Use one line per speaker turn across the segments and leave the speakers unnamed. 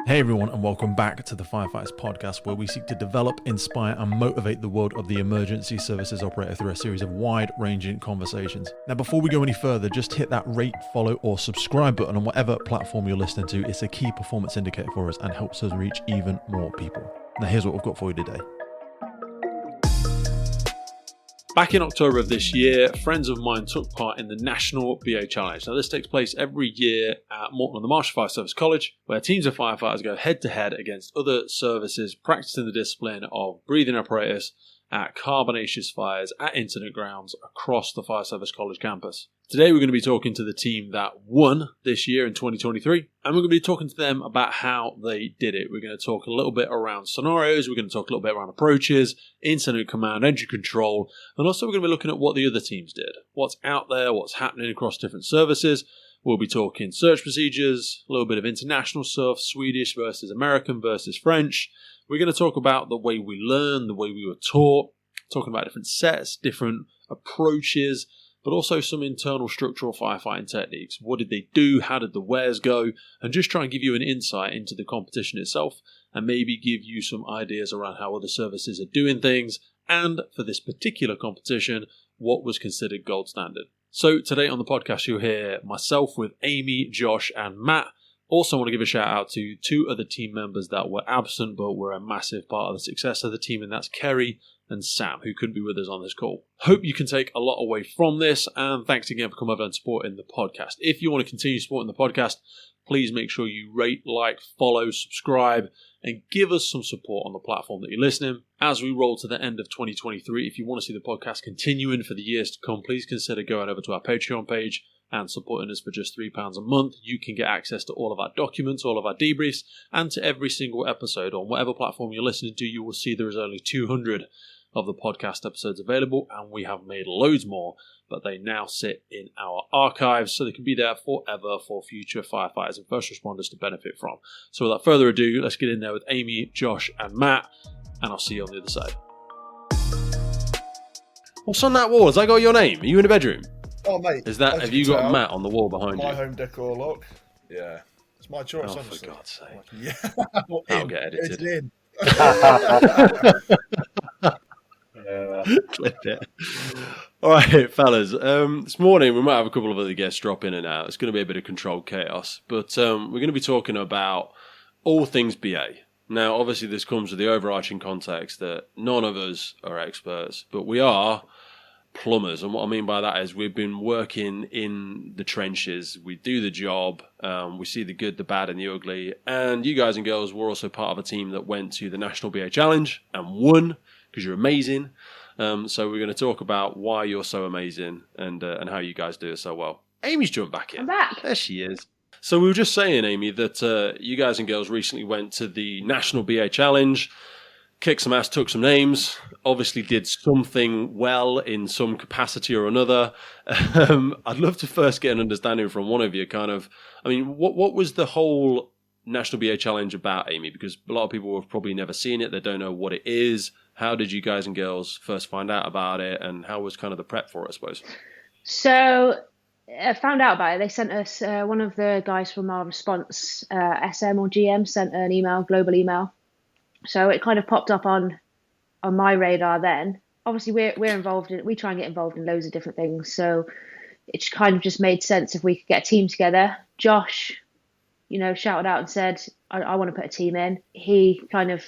Hey everyone, and welcome back to the Firefighters Podcast, where we seek to develop, inspire, and motivate the world of the emergency services operator through a series of wide-ranging conversations. Now, before we go any further, just hit that rate, follow, or subscribe button on whatever platform you're listening to. It's a key performance indicator for us and helps us reach even more people. Now, here's what we've got for you today. Back in October of this year, friends of mine took part in the National BA Challenge. Now, this takes place every year at Morton on the Marsh Fire Service College, where teams of firefighters go head-to-head against other services practicing the discipline of breathing apparatus at carbonaceous fires at incident grounds across the Fire Service College campus. Today, we're going to be talking to the team that won this year in 2023, and we're going to be talking to them about how they did it. We're going to talk a little bit around scenarios, we're going to talk a little bit around approaches, incident command, engine control, and also we're going to be looking at what the other teams did, what's out there, what's happening across different services. We'll be talking search procedures, a little bit of international stuff, Swedish versus American versus French. We're going to talk about the way we learn, the way we were taught, talking about different sets, different approaches, but also some internal structural firefighting techniques. What did they do? How did the wares go? And just try and give you an insight into the competition itself and maybe give you some ideas around how other services are doing things. And for this particular competition, what was considered gold standard. So today on the podcast, you'll hear myself with Amy, Josh, and Matt. Also want to give a shout out to two other team members that were absent but were a massive part of the success of the team, and that's Ceri and Sam, who couldn't be with us on this call. Hope you can take a lot away from this, and thanks again for coming over and supporting the podcast. If you want to continue supporting the podcast, please make sure you rate, like, follow, subscribe, and give us some support on the platform that you're listening. As we roll to the end of 2023, if you want to see the podcast continuing for the years to come, please consider going over to our Patreon page and supporting us for just £3 a month. You can get access to all of our documents, all of our debriefs, and to every single episode. On whatever platform you're listening to, you will see there is only 200 of the podcast episodes available, and we have made loads more, but they now sit in our archives, so they can be there forever for future firefighters and first responders to benefit from. So without further ado, let's get in there with Amy, Josh, and Matt, and I'll see you on the other side. What's on that wall? Has that got your name? Are you in a bedroom?
Oh, mate.
Have you got Matt on the wall behind you?
My home decor, look. Yeah. It's my choice, honestly.
For God's sake.
Yeah.
That'll get edited.
It's in.
Clip it. All right, fellas. This morning we might have a couple of other guests drop in and out. It's going to be a bit of controlled chaos, but we're going to be talking about all things BA. Now, obviously, this comes with the overarching context that none of us are experts, but we are plumbers, and what I mean by that is we've been working in the trenches. We do the job, we see the good, the bad, and the ugly. And you guys and girls were also part of a team that went to the National BA Challenge and won, because you're amazing. So we're going to talk about why you're so amazing and how you guys do it so well. Amy's jumped back in.
I'm back.
There she is. So we were just saying, Amy, that you guys and girls recently went to the National BA Challenge, kicked some ass, took some names, obviously did something well in some capacity or another. I'd love to first get an understanding from one of you, what was the whole National BA Challenge about, Amy? Because a lot of people have probably never seen it, they don't know what it is. How did you guys and girls first find out about it, and how was kind of the prep for it, I suppose?
So I found out about it. They sent us, one of the guys from our response, SM or GM, sent an email, global email. So it kind of popped up on my radar then. Obviously, we're involved in, we try and get involved in loads of different things. So it kind of just made sense if we could get a team together. Josh, shouted out and said, I want to put a team in. He kind of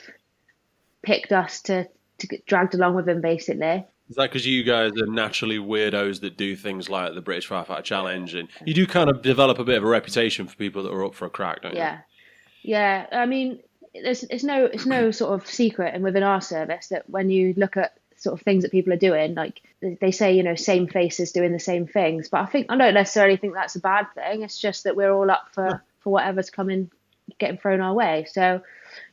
picked us to get dragged along with him, basically.
Is that because you guys are naturally weirdos that do things like the British Firefighter Challenge, and you do kind of develop a bit of a reputation for people that are up for a crack, don't you?
Yeah. I mean, it's no sort of secret, and within our service, that when you look at sort of things that people are doing, like they say, same faces doing the same things. But I don't necessarily think that's a bad thing. It's just that we're all up for whatever's getting thrown our way. So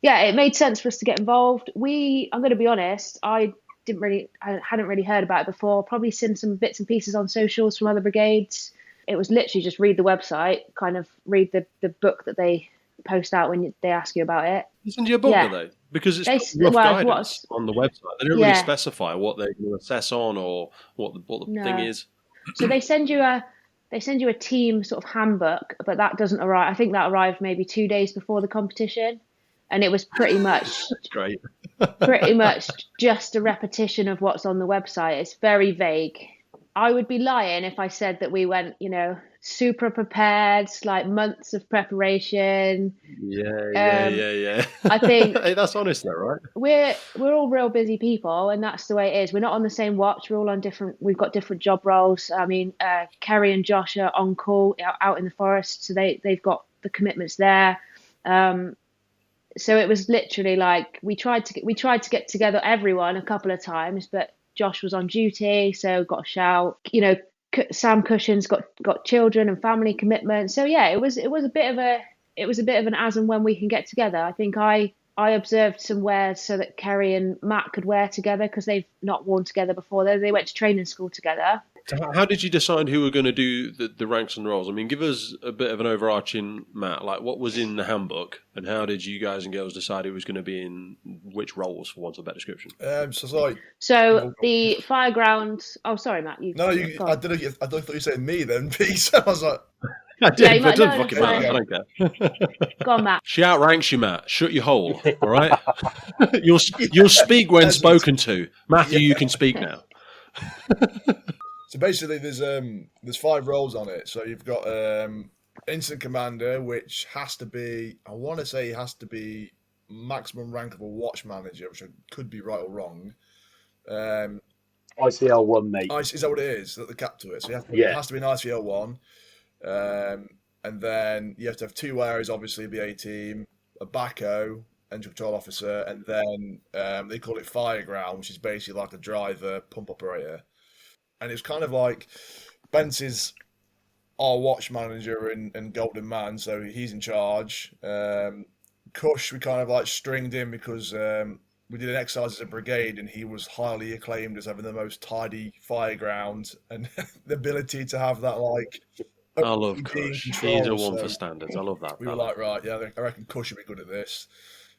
yeah, it made sense for us to get involved. I'm going to be honest, I hadn't really heard about it before. Probably seen some bits and pieces on socials from other brigades. It was literally just read the website, kind of read the book that they post out when they ask you about it.
They send you a book, do they? Because it's rough guidance on the website. They don't really specify what they're going to assess on or what the thing is.
So they send you they send you a team sort of handbook, but that doesn't arrive. I think that arrived maybe 2 days before the competition, and it was pretty much
That's great.
pretty much just a repetition of what's on the website. It's very vague. I would be lying if I said that we went, super prepared, like months of preparation.
Yeah.
I think
hey, that's honest though, right?
we're all real busy people, and that's the way it is. We're not on the same watch. We're all on we've got different job roles. I mean, Ceri and Josh are on call out in the forest, so they've got the commitments there. So it was literally like we tried to get together everyone a couple of times, but Josh was on duty, so got a shout. Sam Cushion's got children and family commitments. So yeah, it was a bit of an as and when we can get together. I think I observed some wears so that Ceri and Matt could wear together because they've not worn together before. They went to training school together.
So how did you decide who were going to do the ranks and roles? I mean, give us a bit of an overarching, Matt, like what was in the handbook and how did you guys and girls decide who was going to be in which roles, for want of a better description?
So the fireground... Oh, sorry, Matt.
I thought you were saying me then, Pete. So I was like...
I did, but it doesn't fucking matter. I don't care.
Go on, Matt.
She outranks you, Matt. Shut your hole, all right? You'll speak when spoken to. Matthew, you can speak now.
So basically, there's 5 roles on it. So you've got incident commander, which has to be, I want to say, has to be maximum rank of a watch manager, which I could be right or wrong.
ICL 1, mate.
Is that what it is? That the cap to it? So it has to be an ICL 1. And then you have to have 2 areas, obviously, BA team, a backhoe, engine control officer, and then they call it fireground, which is basically like a driver, pump operator. And it's kind of like Bence is our watch manager and golden man, so he's in charge. Cush, we kind of like stringed in because we did an exercise as a brigade, and he was highly acclaimed as having the most tidy fireground and the ability to have that like.
I love Cush. He's a one for standards. I love that.
We were like, right, yeah, I reckon Cush would be good at this.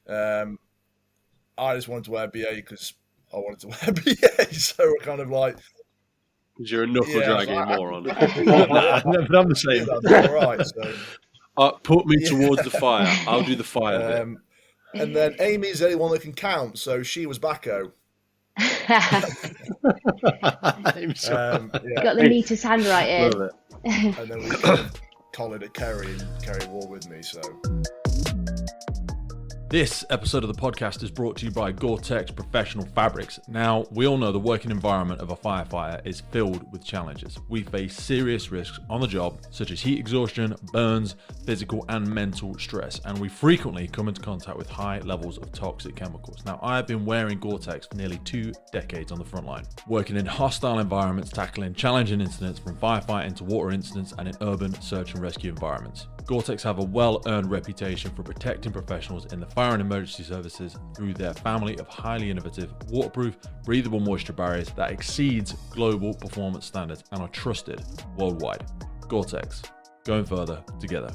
I just wanted to wear BA because I wanted to wear BA, so we're kind of like.
Because you're a knuckle-dragging moron. But I'm the same.
That's all right. So.
Put me towards the fire. I'll do the fire bit.
And then Amy's the only one that can count, so she was backhoe.
Got the neatest handwriting.
Love it.
And then we kind of collared at Ceri, and Ceri wore with me, so...
This episode of the podcast is brought to you by Gore-Tex Professional Fabrics. Now, we all know the working environment of a firefighter is filled with challenges. We face serious risks on the job, such as heat exhaustion, burns, physical and mental stress, and we frequently come into contact with high levels of toxic chemicals. Now, I have been wearing Gore-Tex for nearly 2 decades on the front line, working in hostile environments, tackling challenging incidents from firefighting to water incidents and in urban search and rescue environments. Gore-Tex have a well-earned reputation for protecting professionals in the fire and emergency services through their family of highly innovative, waterproof, breathable moisture barriers that exceeds global performance standards and are trusted worldwide. Gore-Tex, going further together.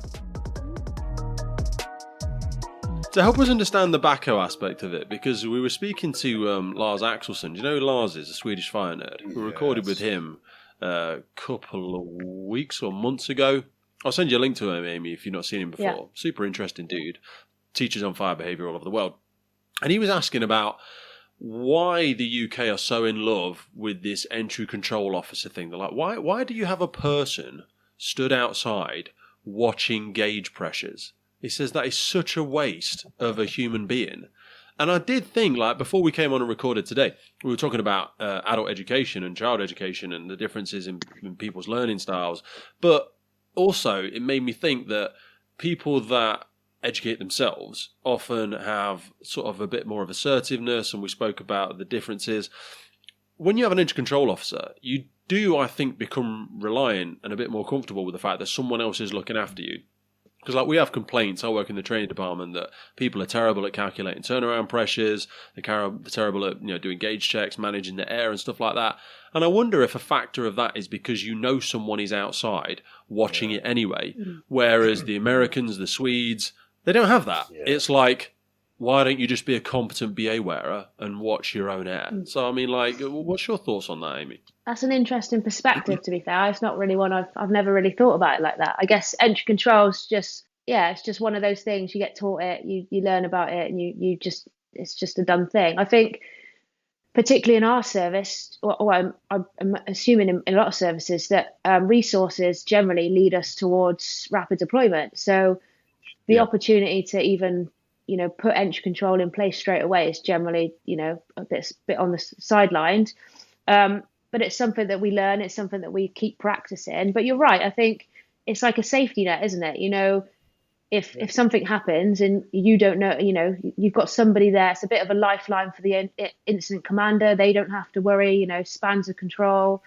To help us understand the backhoe aspect of it, because we were speaking to Lars Axelsson. Do you know who Lars is, a Swedish fire nerd? We recorded with him a couple of weeks or months ago. I'll send you a link to him, Amy, if you've not seen him before. Yeah. Super interesting dude. Teaches on fire behaviour all over the world. And he was asking about why the UK are so in love with this entry control officer thing. They're like, why do you have a person stood outside watching gauge pressures? He says that is such a waste of a human being. And I did think, like, before we came on and recorded today, we were talking about adult education and child education and the differences in people's learning styles. But also, it made me think that people that educate themselves often have sort of a bit more of assertiveness, and we spoke about the differences. When you have an entry control officer, you do, I think, become reliant and a bit more comfortable with the fact that someone else is looking after you. Because like we have complaints, I work in the training department, that people are terrible at calculating turnaround pressures, they're terrible at doing gauge checks, managing the air and stuff like that. And I wonder if a factor of that is because someone is outside watching it anyway, whereas the Americans, the Swedes, they don't have that. Yeah. It's like, why don't you just be a competent BA wearer and watch your own air? So, I mean, like, what's your thoughts on that, Amy?
That's an interesting perspective, to be fair. It's not really one I've never really thought about it like that. I guess entry control's just, it's just one of those things. You get taught it, you learn about it, and it's just a done thing. I think, particularly in our service, or I'm assuming in a lot of services, that resources generally lead us towards rapid deployment. So the opportunity to even put entry control in place straight away is generally, a bit on the sidelines. But it's something that we learn. It's something that we keep practicing. But you're right. I think it's like a safety net, isn't it? If something happens and you don't know, you've got somebody there. It's a bit of a lifeline for the incident commander. They don't have to worry, spans of control.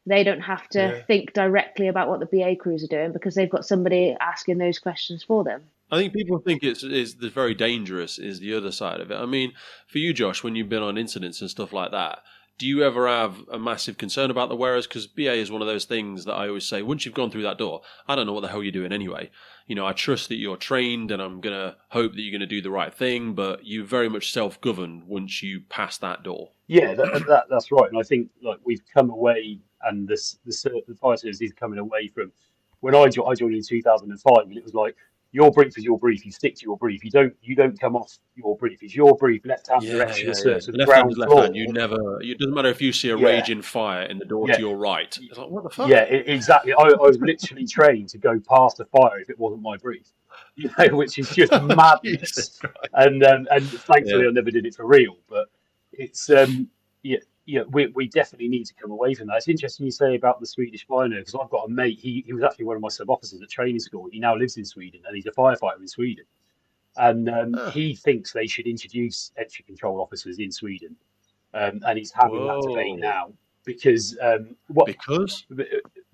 They don't have to think directly about what the BA crews are doing because they've got somebody asking those questions for them.
I think people think it's very dangerous is the other side of it. I mean, for you, Josh, when you've been on incidents and stuff like that, do you ever have a massive concern about the wearers? Because BA is one of those things that I always say, once you've gone through that door, I don't know what the hell you're doing anyway. I trust that you're trained and I'm going to hope that you're going to do the right thing, but you're very much self-governed once you pass that door.
Yeah, that's right. And I think we've come away, and the fire service is coming away from when I joined in 2005, and it was like, your brief is your brief. You stick to your brief. You don't come off your brief. It's your brief. Left hand direction search to the ground floor.
Hand. You never. It doesn't matter if you see a raging fire in the door to your right. It's like, what the fuck?
Yeah, exactly. I was literally trained to go past the fire if it wasn't my brief. Which is just madness. And thankfully I never did it for real. But it's we definitely need to come away from that. It's interesting you say about the Swedish fire nurse, because I've got a mate, he was actually one of my sub-officers at training school. He now lives in Sweden and he's a firefighter in Sweden. And he thinks they should introduce entry control officers in Sweden. And he's having that debate now because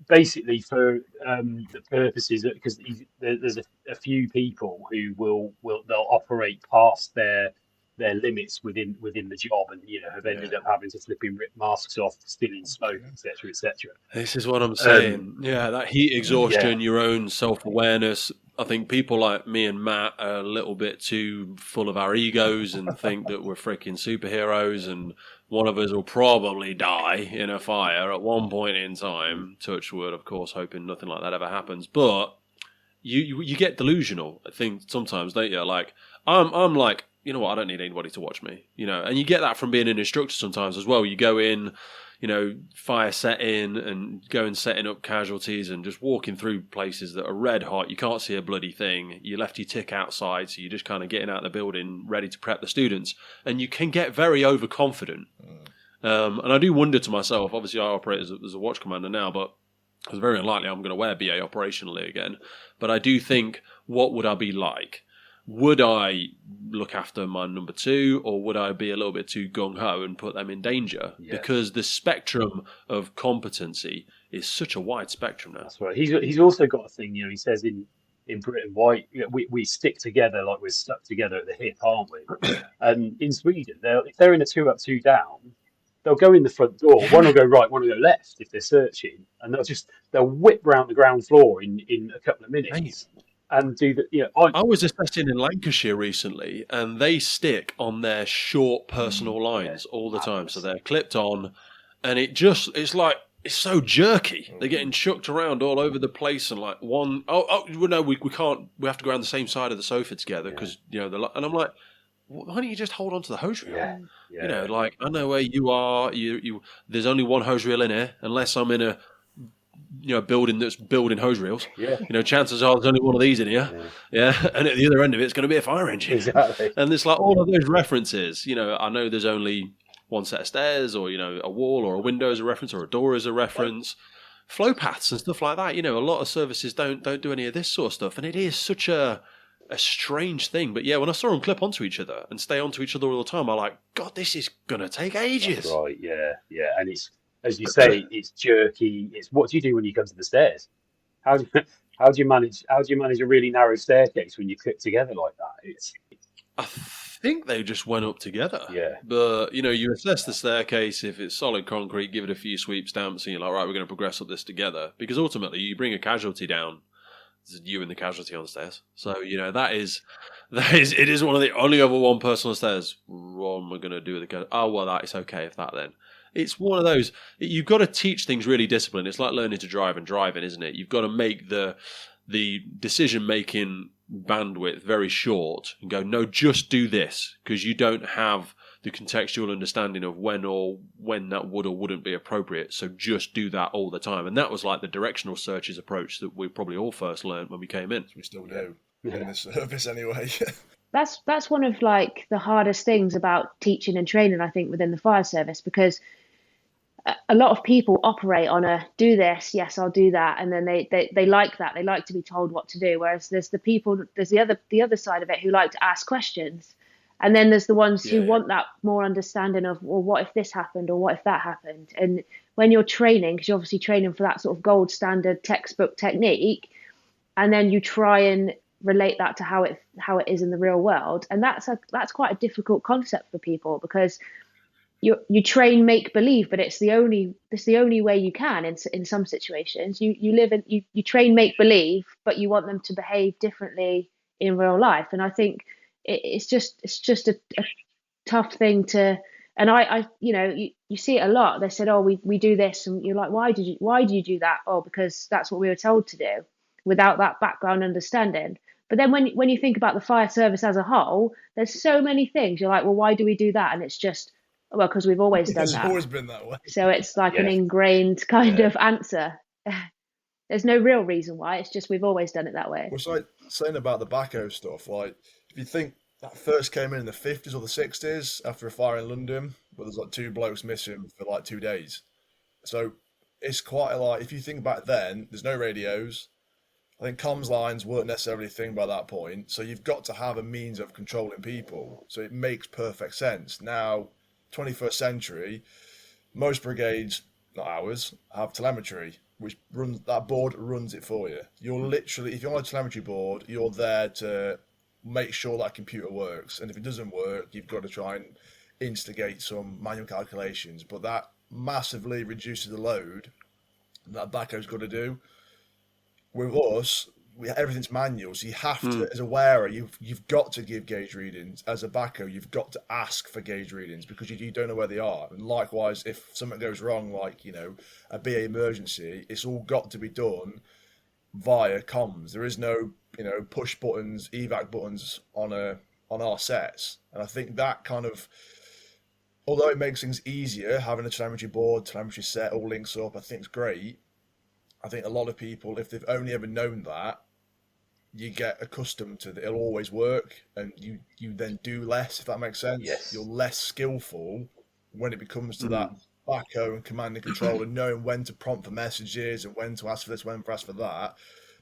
basically for the purposes, because there's a few people who they'll operate past their limits within the job, and have ended up having to flipping rip masks off, stealing smoke, etc.
This is what I'm saying. That heat exhaustion, your own self-awareness. I think people like me and Matt are a little bit too full of our egos and think that we're freaking superheroes, and one of us will probably die in a fire at one point in time. Touch wood, of course, hoping nothing like that ever happens. But you get delusional, I think, sometimes, don't you? Like I'm like, you know what, I don't need anybody to watch me, and you get that from being an instructor sometimes as well. You go in, fire setting and going setting up casualties and just walking through places that are red hot. You can't see a bloody thing. You left your tick outside, so you're just kind of getting out of the building ready to prep the students, and you can get very overconfident. And I do wonder to myself, obviously I operate as a watch commander now, but it's very unlikely I'm going to wear BA operationally again. But I do think, what would I be like? Would I look after my number two, or would I be a little bit too gung-ho and put them in danger? Yeah. Because the spectrum of competency is such a wide spectrum now.
That's right. He's also got a thing, he says in Britain, why we stick together like we're stuck together at the hip, aren't we? And in Sweden, if they're in a 2 up, 2 down, they'll go in the front door. One will go right, one will go left if they're searching, and they'll whip round the ground floor in a couple of minutes. Nice. And do the,
I was assessing in Lancashire recently, and they stick on their short personal lines all the time. So they're clipped on, and it's so jerky. They're getting chucked around all over the place, and like we can't. We have to go around the same side of the sofa together because and I'm like, why don't you just hold on to the hose reel? I know where you are. You there's only one hose reel in here, unless I'm in a building that's building hose reels. Chances are there's only one of these in here. And at the other end of it, it's going to be a fire engine.
Exactly.
And it's like all of those references. I know there's only one set of stairs, or a wall or a window is a reference, or a door is a reference. Flow paths and stuff like that. A lot of services don't do any of this sort of stuff, and it is such a strange thing. But when I saw them clip onto each other and stay onto each other all the time, I'm like, God, this is going to take ages.
That's right. Yeah, and it's, as you say, it's jerky. It's what do you do when you come to the stairs? How do you manage a really narrow staircase when you clip together like that?
I think they just went up together.
Yeah.
But you assess the staircase. If it's solid concrete, give it a few sweep stamps, and you're like, right, we're going to progress up this together. Because ultimately, you bring a casualty down, you and the casualty on the stairs. So, it is one of the only other one person on the stairs. What am I going to do with the go? Oh, well, that is okay if that then. It's one of those, you've got to teach things really disciplined. It's like learning to drive and driving, isn't it? You've got to make the decision-making bandwidth very short and go, no, just do this, because you don't have the contextual understanding of when that would or wouldn't be appropriate. So just do that all the time. And that was like the directional searches approach that we probably all first learned when we came in.
We still do in this service anyway.
That's one of like the hardest things about teaching and training, I think, within the fire service, because a lot of people operate on a do this, yes, I'll do that, and then they like that. They like to be told what to do. Whereas there's the other side of it who like to ask questions, and then there's the ones who want that more understanding of, well, what if this happened, or what if that happened? And when you're training, because you're obviously training for that sort of gold standard textbook technique, and then you try and relate that to how it is in the real world, and that's quite a difficult concept for people, because you train make believe, but it's the only way you can in some situations. You train make believe, but you want them to behave differently in real life. And I think it's just a tough thing to. And I you see it a lot. They said, oh, we do this, and you're like, why do you do that? Oh, because that's what we were told to do, without that background understanding. But then when you think about the fire service as a whole, there's so many things. You're like, well, why do we do that? And it's just, well, because we've always done that.
It's always been that way.
So it's like an ingrained kind of answer. There's no real reason why. It's just we've always done it that way.
Well, it's like saying about the backhoe stuff. Like, if you think that first came in the 50s or the 60s after a fire in London, where there's like 2 blokes missing for like 2 days. So it's quite like, if you think back then, there's no radios. I think comms lines weren't necessarily a thing by that point. So you've got to have a means of controlling people. So it makes perfect sense. Now, 21st century, most brigades, not ours, have telemetry, which that board runs it for you. You're literally, if you're on a telemetry board, you're there to make sure that computer works. And if it doesn't work, you've got to try and instigate some manual calculations. But that massively reduces the load that backhoe's got to do. With us, everything's manual, so you have to, as a wearer, you've got to give gauge readings. As a backhoe, you've got to ask for gauge readings, because you don't know where they are. And likewise, if something goes wrong, like a BA emergency, it's all got to be done via comms. There is no push buttons, evac buttons on our sets. And I think that kind of, although it makes things easier having a telemetry board, telemetry set, all links up, I think it's great. I think a lot of people, if they've only ever known that, you get accustomed to that it'll always work, and you then do less, if that makes sense.
Yes.
You're less skillful when it becomes to that backhoe and command and control, and knowing when to prompt for messages and when to ask for this, when to ask for that,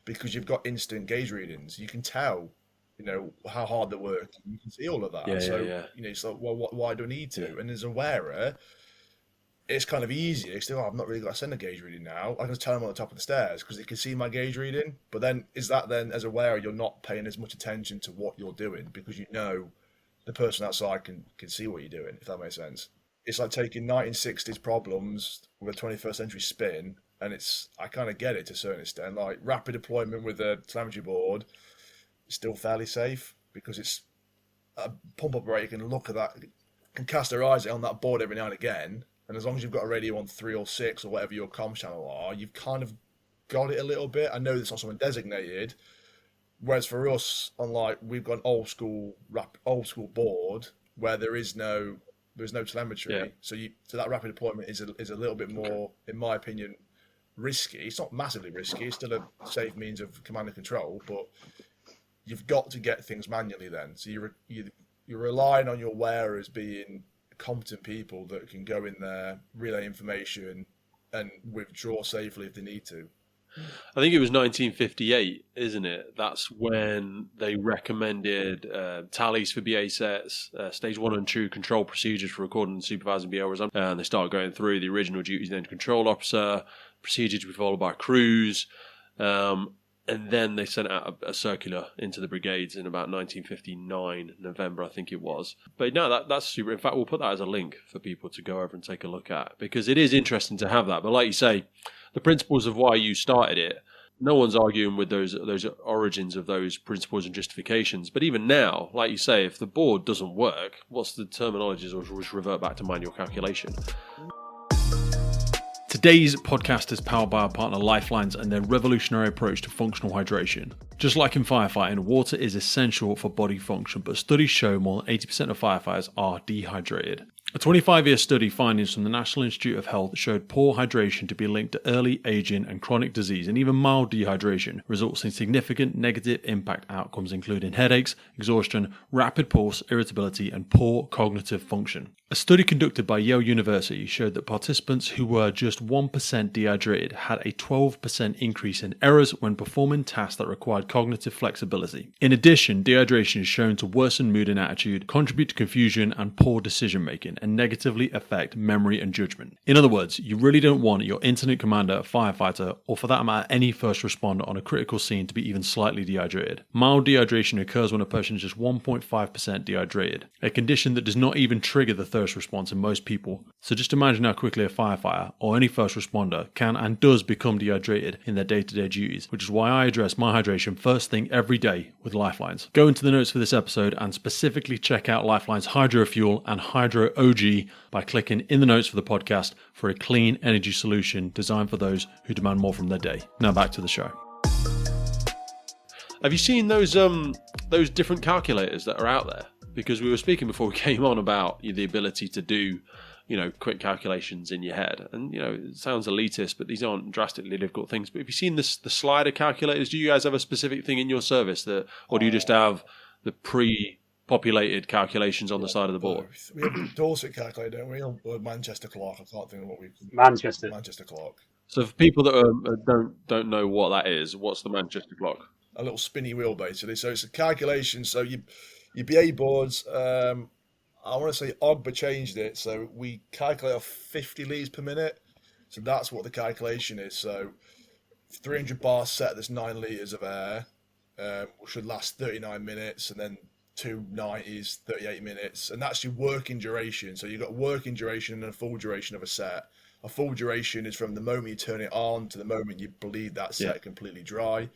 because you've got instant gauge readings. You can tell, how hard they work. You can see all of that. It's like, well, why do I need to? And as a wearer, it's kind of easier. It's like, I've not really got to send a gauge reading now. I can just tell them on the top of the stairs because they can see my gauge reading. But then, is that then, as a wearer, you're not paying as much attention to what you're doing because the person outside can see what you're doing, if that makes sense. It's like taking 1960s problems with a 21st century spin, and I kind of get it to a certain extent. Like, rapid deployment with a telemetry board is still fairly safe because it's a pump operator can look at that, can cast their eyes on that board every now and again. And as long as you've got a radio on 3 or 6 or whatever your comms channel are, you've kind of got it a little bit. I know it's not something designated. Whereas for us, we've got an old school board where there's no telemetry. Yeah. So that rapid deployment is a little bit more, in my opinion, risky. It's not massively risky. It's still a safe means of command and control, but you've got to get things manually then. So you're relying on your wearers being competent people that can go in there, relay information, and withdraw safely if they need to.
I think it was 1958, isn't it? That's when they recommended tallies for BA sets, stage 1 and 2 control procedures for recording and supervising BA results. And they started going through the original duties, then control officer, procedures to be followed by crews. And then they sent out a circular into the brigades in about 1959, November, I think it was. But no, that's super. In fact, we'll put that as a link for people to go over and take a look at, because it is interesting to have that. But like you say, the principles of why you started it, no one's arguing with those origins of those principles and justifications. But even now, like you say, if the board doesn't work, what's the terminology? Or just revert back to manual calculation. Today's podcast is powered by our partner Lifelines and their revolutionary approach to functional hydration. Just like in firefighting, water is essential for body function, but studies show more than 80% of firefighters are dehydrated. A 25-year study findings from the National Institute of Health showed poor hydration to be linked to early aging and chronic disease, and even mild dehydration results in significant negative impact outcomes including headaches, exhaustion, rapid pulse, irritability, and poor cognitive function. A study conducted by Yale University showed that participants who were just 1% dehydrated had a 12% increase in errors when performing tasks that required cognitive flexibility. In addition, dehydration is shown to worsen mood and attitude, contribute to confusion and poor decision making, and negatively affect memory and judgment. In other words, you really don't want your incident commander, firefighter, or for that matter any first responder on a critical scene to be even slightly dehydrated. Mild dehydration occurs when a person is just 1.5% dehydrated, a condition that does not even trigger the thirst response in most people. So just imagine how quickly a firefighter or any first responder can and does become dehydrated in their day-to-day duties, which is why I address my hydration first thing every day with Lifelines. Go into the notes for this episode and specifically check out Lifelines Hydro Fuel and Hydro OG by clicking in the notes for the podcast for a clean energy solution designed for those who demand more from their day. Now back to the show. Have you seen those different calculators that are out there? Because we were speaking before we came on about the ability to do, quick calculations in your head. And, it sounds elitist, but these aren't drastically difficult things. But have you seen the slider calculators? Do you guys have a specific thing in your service or do you just have the pre-populated calculations on the side of the board?
We have a Dorset calculator, don't we? Or Manchester clock. I can't think of what we...
Manchester
clock.
So for people that don't know what that is, what's the Manchester clock?
A little spinny wheel, basically. So it's a calculation. So your BA boards, I want to say Ogba changed it. So we calculate off 50 litres per minute. So that's what the calculation is. So 300 bar set, there's 9 litres of air, which should last 39 minutes, and then 290s, 38 minutes. And that's your working duration. So you've got working duration and a full duration of a set. A full duration is from the moment you turn it on to the moment you bleed that set completely dry.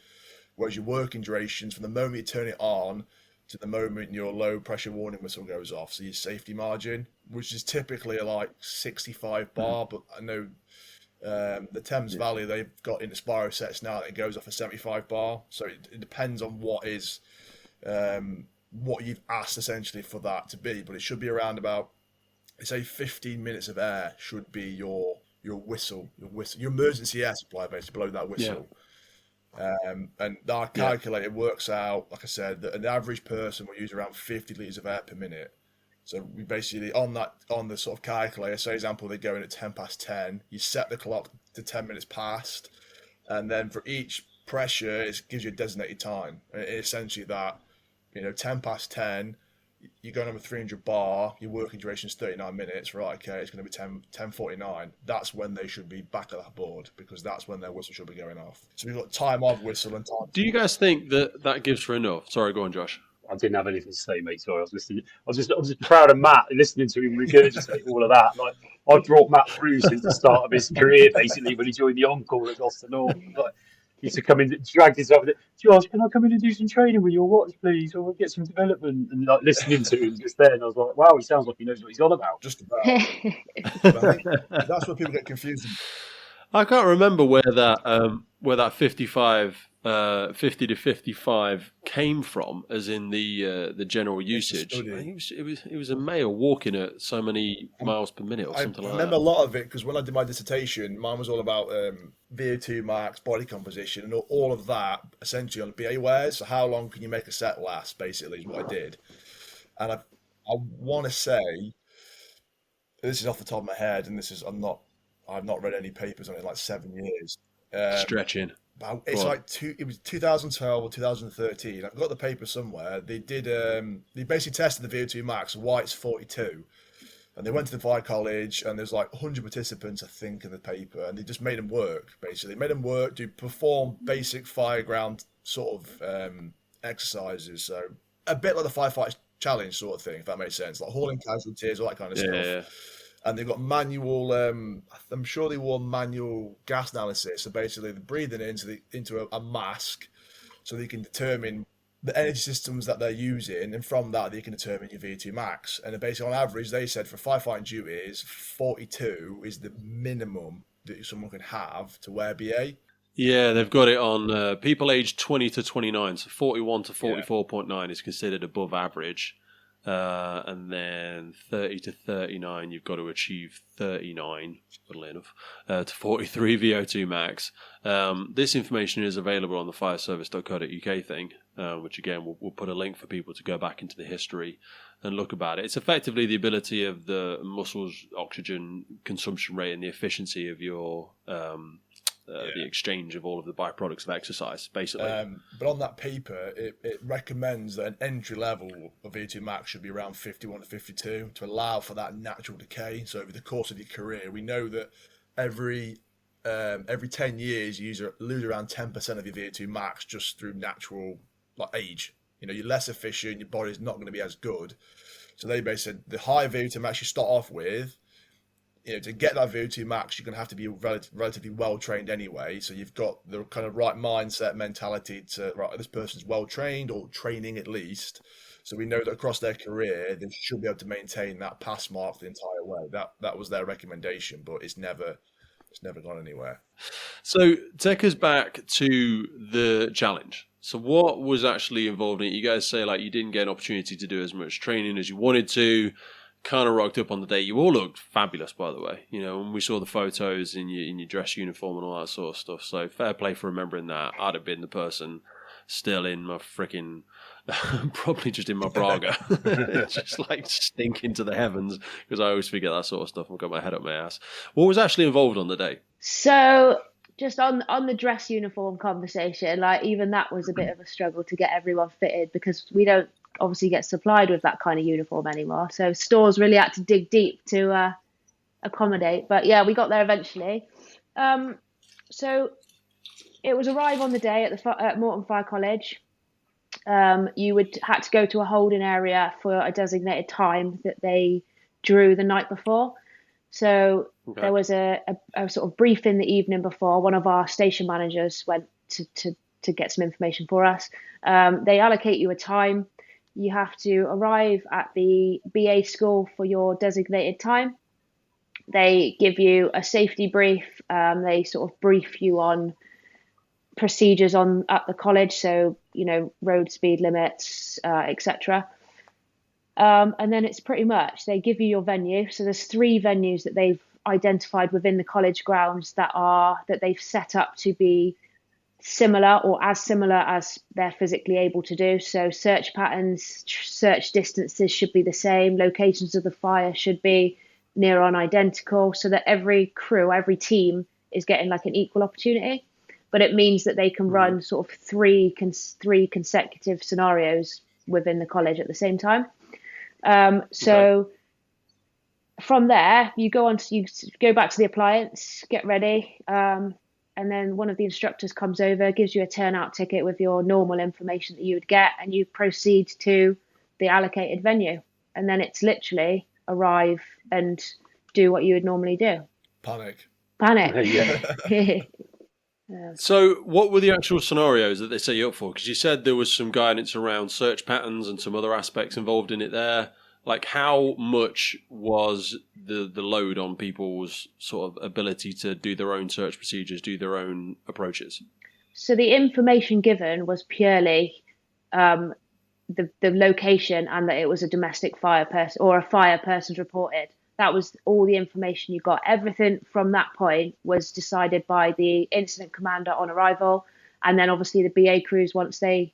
Whereas your working duration is from the moment you turn it on to the moment your low pressure warning whistle goes off. So your safety margin, which is typically like 65 bar, but I know the Thames Valley, they've got into Spiro sets now that it goes off a 75 bar. So it depends on what you've asked essentially for that to be, but it should be around about, say 15 minutes of air should be your whistle, your emergency air supply basically below that whistle. And our calculator works out, like I said, that an average person will use around 50 litres of air per minute. So we basically, on the sort of calculator, say example, they go in at 10 past 10, you set the clock to 10 minutes past, and then for each pressure, it gives you a designated time. And it's essentially that, 10 past 10, you're going over 300 bar, your working duration is 39 minutes, right, okay, it's going to be 10:49. That's when they should be back at that board, because that's when their whistle should be going off. So we've got time of whistle and time.
Do you guys think that gives for enough? Sorry, go on, Josh.
I didn't have anything to say, mate. Sorry, I was listening. I was just proud of Matt listening to him regurgitate all of that. Like, I've brought Matt through since the start of his career, basically, when he joined the Encore at Gloucester North. Like, he used to come in, dragged his up. Josh, can I come in and do some training with your watch, please, or get some development? And like listening to him just then, I was like, wow, he sounds like he knows what he's on about.
Just about. That's where people get confused.
I can't remember where that 50 to 55 came from, as in the general usage. It was a male walking at so many miles per minute or something like that.
I remember a lot of it because when I did my dissertation, mine was all about VO2 max, body composition, and all of that essentially on BA wears. So how long can you make a set last? Basically, is what I did. And I want to say, this is off the top of my head, and I've not read any papers on it in like 7 years.
Stretching.
It was 2012 or 2013. I've got the paper somewhere. They did. They basically tested the VO2 max. Why it's 42, and they went to the fire college, and there's like 100 participants, I think, in the paper, and they just made them work. Basically, made them work to perform basic fireground sort of exercises. So a bit like the firefighter challenge sort of thing, if that makes sense, like hauling casualties, all that kind of stuff. And they've got manual. I'm sure they wore manual gas analysis. So basically, they're breathing into a mask, so they can determine the energy systems that they're using, and from that they can determine your VO2 max. And basically, on average, they said for firefighting duties, 42 is the minimum that someone can have to wear BA.
Yeah, they've got it on people aged 20 to 29, so 41 to 44.9 is considered above average. And then 30 to 39, you've got to achieve 39, funnily enough, to 43 VO2 max. This information is available on the fireservice.co.uk thing, which again, we'll put a link for people to go back into the history and look about it. It's effectively the ability of the muscles' oxygen consumption rate and the efficiency of your the exchange of all of the byproducts of exercise, basically.
But on that paper, it recommends that an entry level of VO2 max should be around 51 to 52 to allow for that natural decay. So over the course of your career, we know that every 10 years you lose around 10% of your VO2 max just through natural age. You're less efficient, your body's not going to be as good. So they basically said the high VO2 max you start off with, to get that VO2 max, you're going to have to be relatively well trained anyway. So you've got the kind of right mindset, mentality to, right, this person's well trained or training at least. So we know that across their career, they should be able to maintain that pass mark the entire way. That was their recommendation, but it's never gone anywhere.
So take us back to the challenge. So what was actually involved in it? You guys say you didn't get an opportunity to do as much training as you wanted to. Kind of rocked up on the day. You all looked fabulous, by the way. When we saw the photos in your dress uniform and all that sort of stuff. So fair play for remembering that. I'd have been the person still in my freaking, probably just in my Braga, just stinking to the heavens, because I always forget that sort of stuff. I've got my head up my ass. What was actually involved on the day?
So just on the dress uniform conversation, even that was a bit of a struggle to get everyone fitted, because we don't obviously get supplied with that kind of uniform anymore. So stores really had to dig deep to accommodate. But yeah, we got there eventually. So it was arrive on the day at Morton Fire College. You had to go to a holding area for a designated time that they drew the night before. So there was a sort of brief in the evening before. One of our station managers went to get some information for us. They allocate you a time. You have to arrive at the BA school for your designated time. They give you a safety brief. They sort of brief you on procedures at the college, so road speed limits, etc. And then it's pretty much they give you your venue. So there's 3 venues that they've identified within the college grounds that they've set up to be similar or as similar as they're physically able to do. So search patterns, search distances should be the same. Locations of the fire should be near on identical, so that every crew, every team is getting an equal opportunity. But it means that they can run sort of three consecutive scenarios within the college at the same time. So from there, you go back to the appliance, get ready. And then one of the instructors comes over, gives you a turnout ticket with your normal information that you would get, and you proceed to the allocated venue. And then it's literally arrive and do what you would normally do.
Panic.
Yeah.
So what were the actual scenarios that they set you up for? Because you said there was some guidance around search patterns and some other aspects involved in it there. How much was the load on people's sort of ability to do their own search procedures, do their own approaches?
So the information given was purely the location, and that it was a domestic fire person or a fire person's reported. That was all the information you got. Everything from that point was decided by the incident commander on arrival, and then obviously the BA crews once they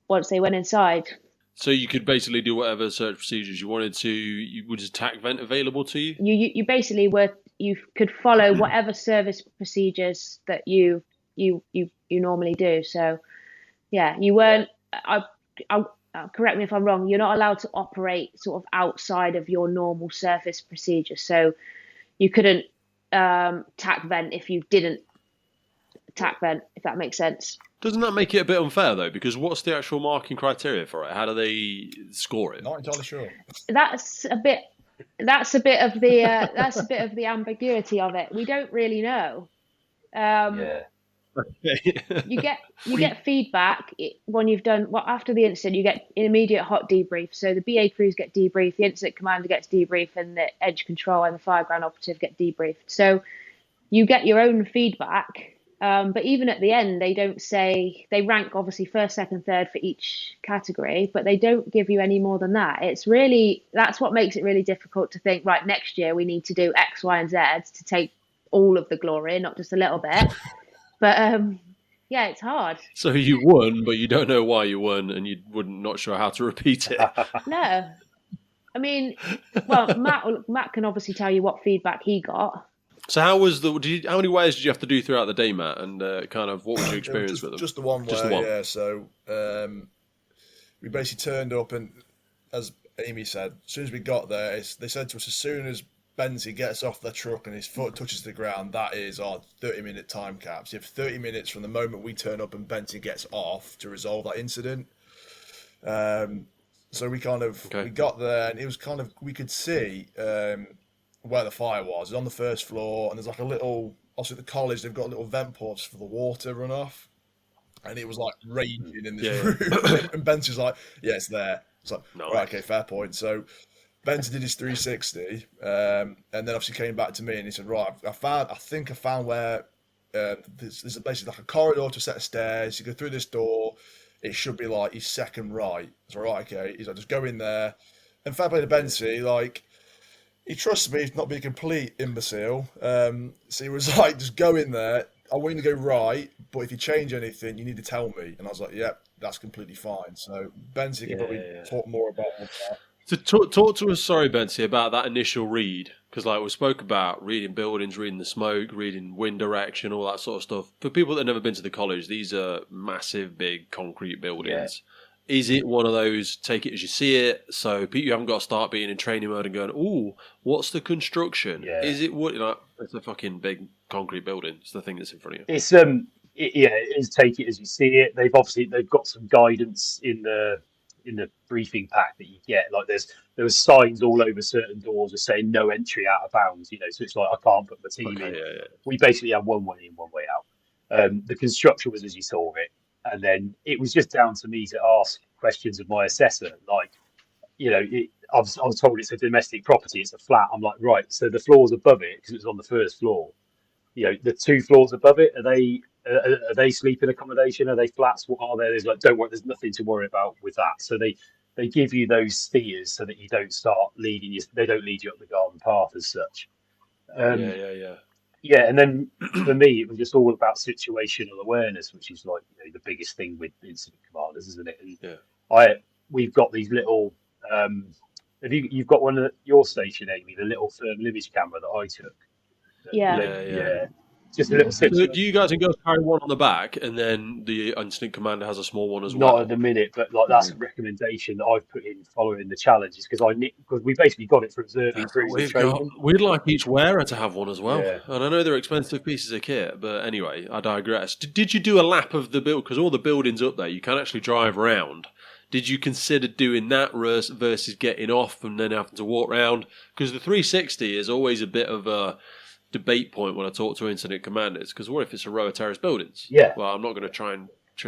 went inside.
So you could basically do whatever search procedures you wanted to. Was a TAC vent available to you?
You basically you could follow whatever service procedures that you normally do. So yeah, you weren't. Correct me if I'm wrong. You're not allowed to operate sort of outside of your normal service procedures. So you couldn't TAC vent if you didn't TAC vent, if that makes sense.
Doesn't that make it a bit unfair, though? Because what's the actual marking criteria for it? How do they score it?
Not entirely sure.
That's a bit that's a bit of the ambiguity of it. We don't really know. You get feedback when you've done after the incident. You get an immediate hot debrief. So the BA crews get debriefed, the incident commander gets debriefed, and the edge control and the fireground operative get debriefed. So you get your own feedback. But even at the end, they don't say, they rank obviously first, second, third for each category, but they don't give you any more than that. That's what makes it really difficult to think, right, next year we need to do X, Y, and Z to take all of the glory, not just a little bit. But yeah, it's hard.
So you won, but you don't know why you won, and you wouldn't not sure how to repeat it.
No. I mean, well, Matt can obviously tell you what feedback he got.
So how was how many ways did you have to do throughout the day, Matt? And kind of what was your experience with them?
Just the one way, yeah. So we basically turned up, and as Amy said, as soon as we got there, they said to us, as soon as Benzie gets off the truck and his foot touches the ground, that is our 30-minute time cap. So you have 30 minutes from the moment we turn up and Benzie gets off to resolve that incident. So we we got there, and it was we could see where the fire was. It's on the first floor, and there's like a little, also at the college, they've got little vent ports for the water runoff, and it was like raging in this room. And Ben's was like, yeah, it's there. It's like, no. Right, okay, fair point. So Ben's did his 360, and then obviously came back to me, and he said, right, I think I found where this is basically like a corridor to a set of stairs. You go through this door, it should be like his second right. So right, okay. He's like, just go in there. And fair play to Benzie, like, he trusts me to not be a complete imbecile. So he was like, just go in there. I want you to go right, but if you change anything, you need to tell me. And I was like, yep, that's completely fine. So Benzie can probably talk more about that.
So talk to us, sorry, Benzie, about that initial read. Because like we spoke about reading buildings, reading the smoke, reading wind direction, all that sort of stuff. For people that have never been to the college, these are massive, big concrete buildings. Yeah. Is it one of those, take it as you see it, so you haven't got to start being in training mode and going, ooh, what's the construction? Yeah. Is it what, it's a fucking big concrete building. It's the thing that's in front of you.
It's, it is take it as you see it. They've got some guidance in the briefing pack that you get. Like there was signs all over certain doors that saying no entry out of bounds, so it's like, I can't put my team in. Yeah. We basically have one way in, one way out. The construction was as you saw it. And then it was just down to me to ask questions of my assessor. Like, I was told it's a domestic property, it's a flat. I'm like, right, so the floors above it, because it was on the first floor, the 2 floors above it, are they sleeping accommodation? Are they flats? What are they? There's like, don't worry, there's nothing to worry about with that. So they give you those steers so that you don't start they don't lead you up the garden path as such. Yeah, and then for me, it was just all about situational awareness, which is like the biggest thing with incident commanders, isn't it? And we've got these little. You've got one at your station, Amy, the little thermal image camera that I took.
Yeah.
Just a little.
So do you guys and girls carry one on the back, and then the incident commander has a small one as well?
Not at the minute, but like that's a recommendation that I've put in following the challenges because we basically got it for observing crews.
We'd like each wearer to have one as well, and I know they're expensive pieces of kit, but anyway, I digress. Did you do a lap of the build? Because all the buildings up there, you can actually drive around. Did you consider doing that versus getting off and then having to walk around? Because the 360 is always a bit of a debate point when I talk to incident commanders, because what if it's a row of terrace buildings?
Yeah.
Well, I'm not going to try and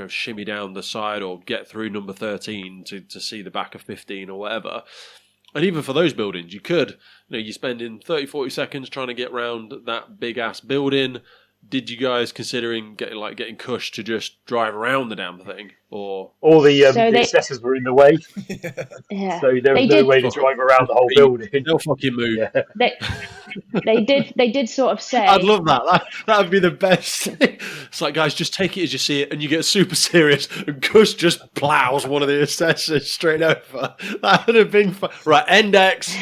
shimmy down the side or get through number 13 to see the back of 15 or whatever. And even for those buildings, you could, you're spending 30, 40 seconds trying to get around that big ass building. Did you guys considering getting Cush to just drive around the damn thing, or
all the assessors were in the way?
Yeah.
So there was no way to drive around the whole building.
No fucking move.
Yeah. They did sort of say.
I'd love that. That would be the best thing. It's like, guys, just take it as you see it, and you get super serious, and Cush just plows one of the assessors straight over. That would have been fun. Right, Index.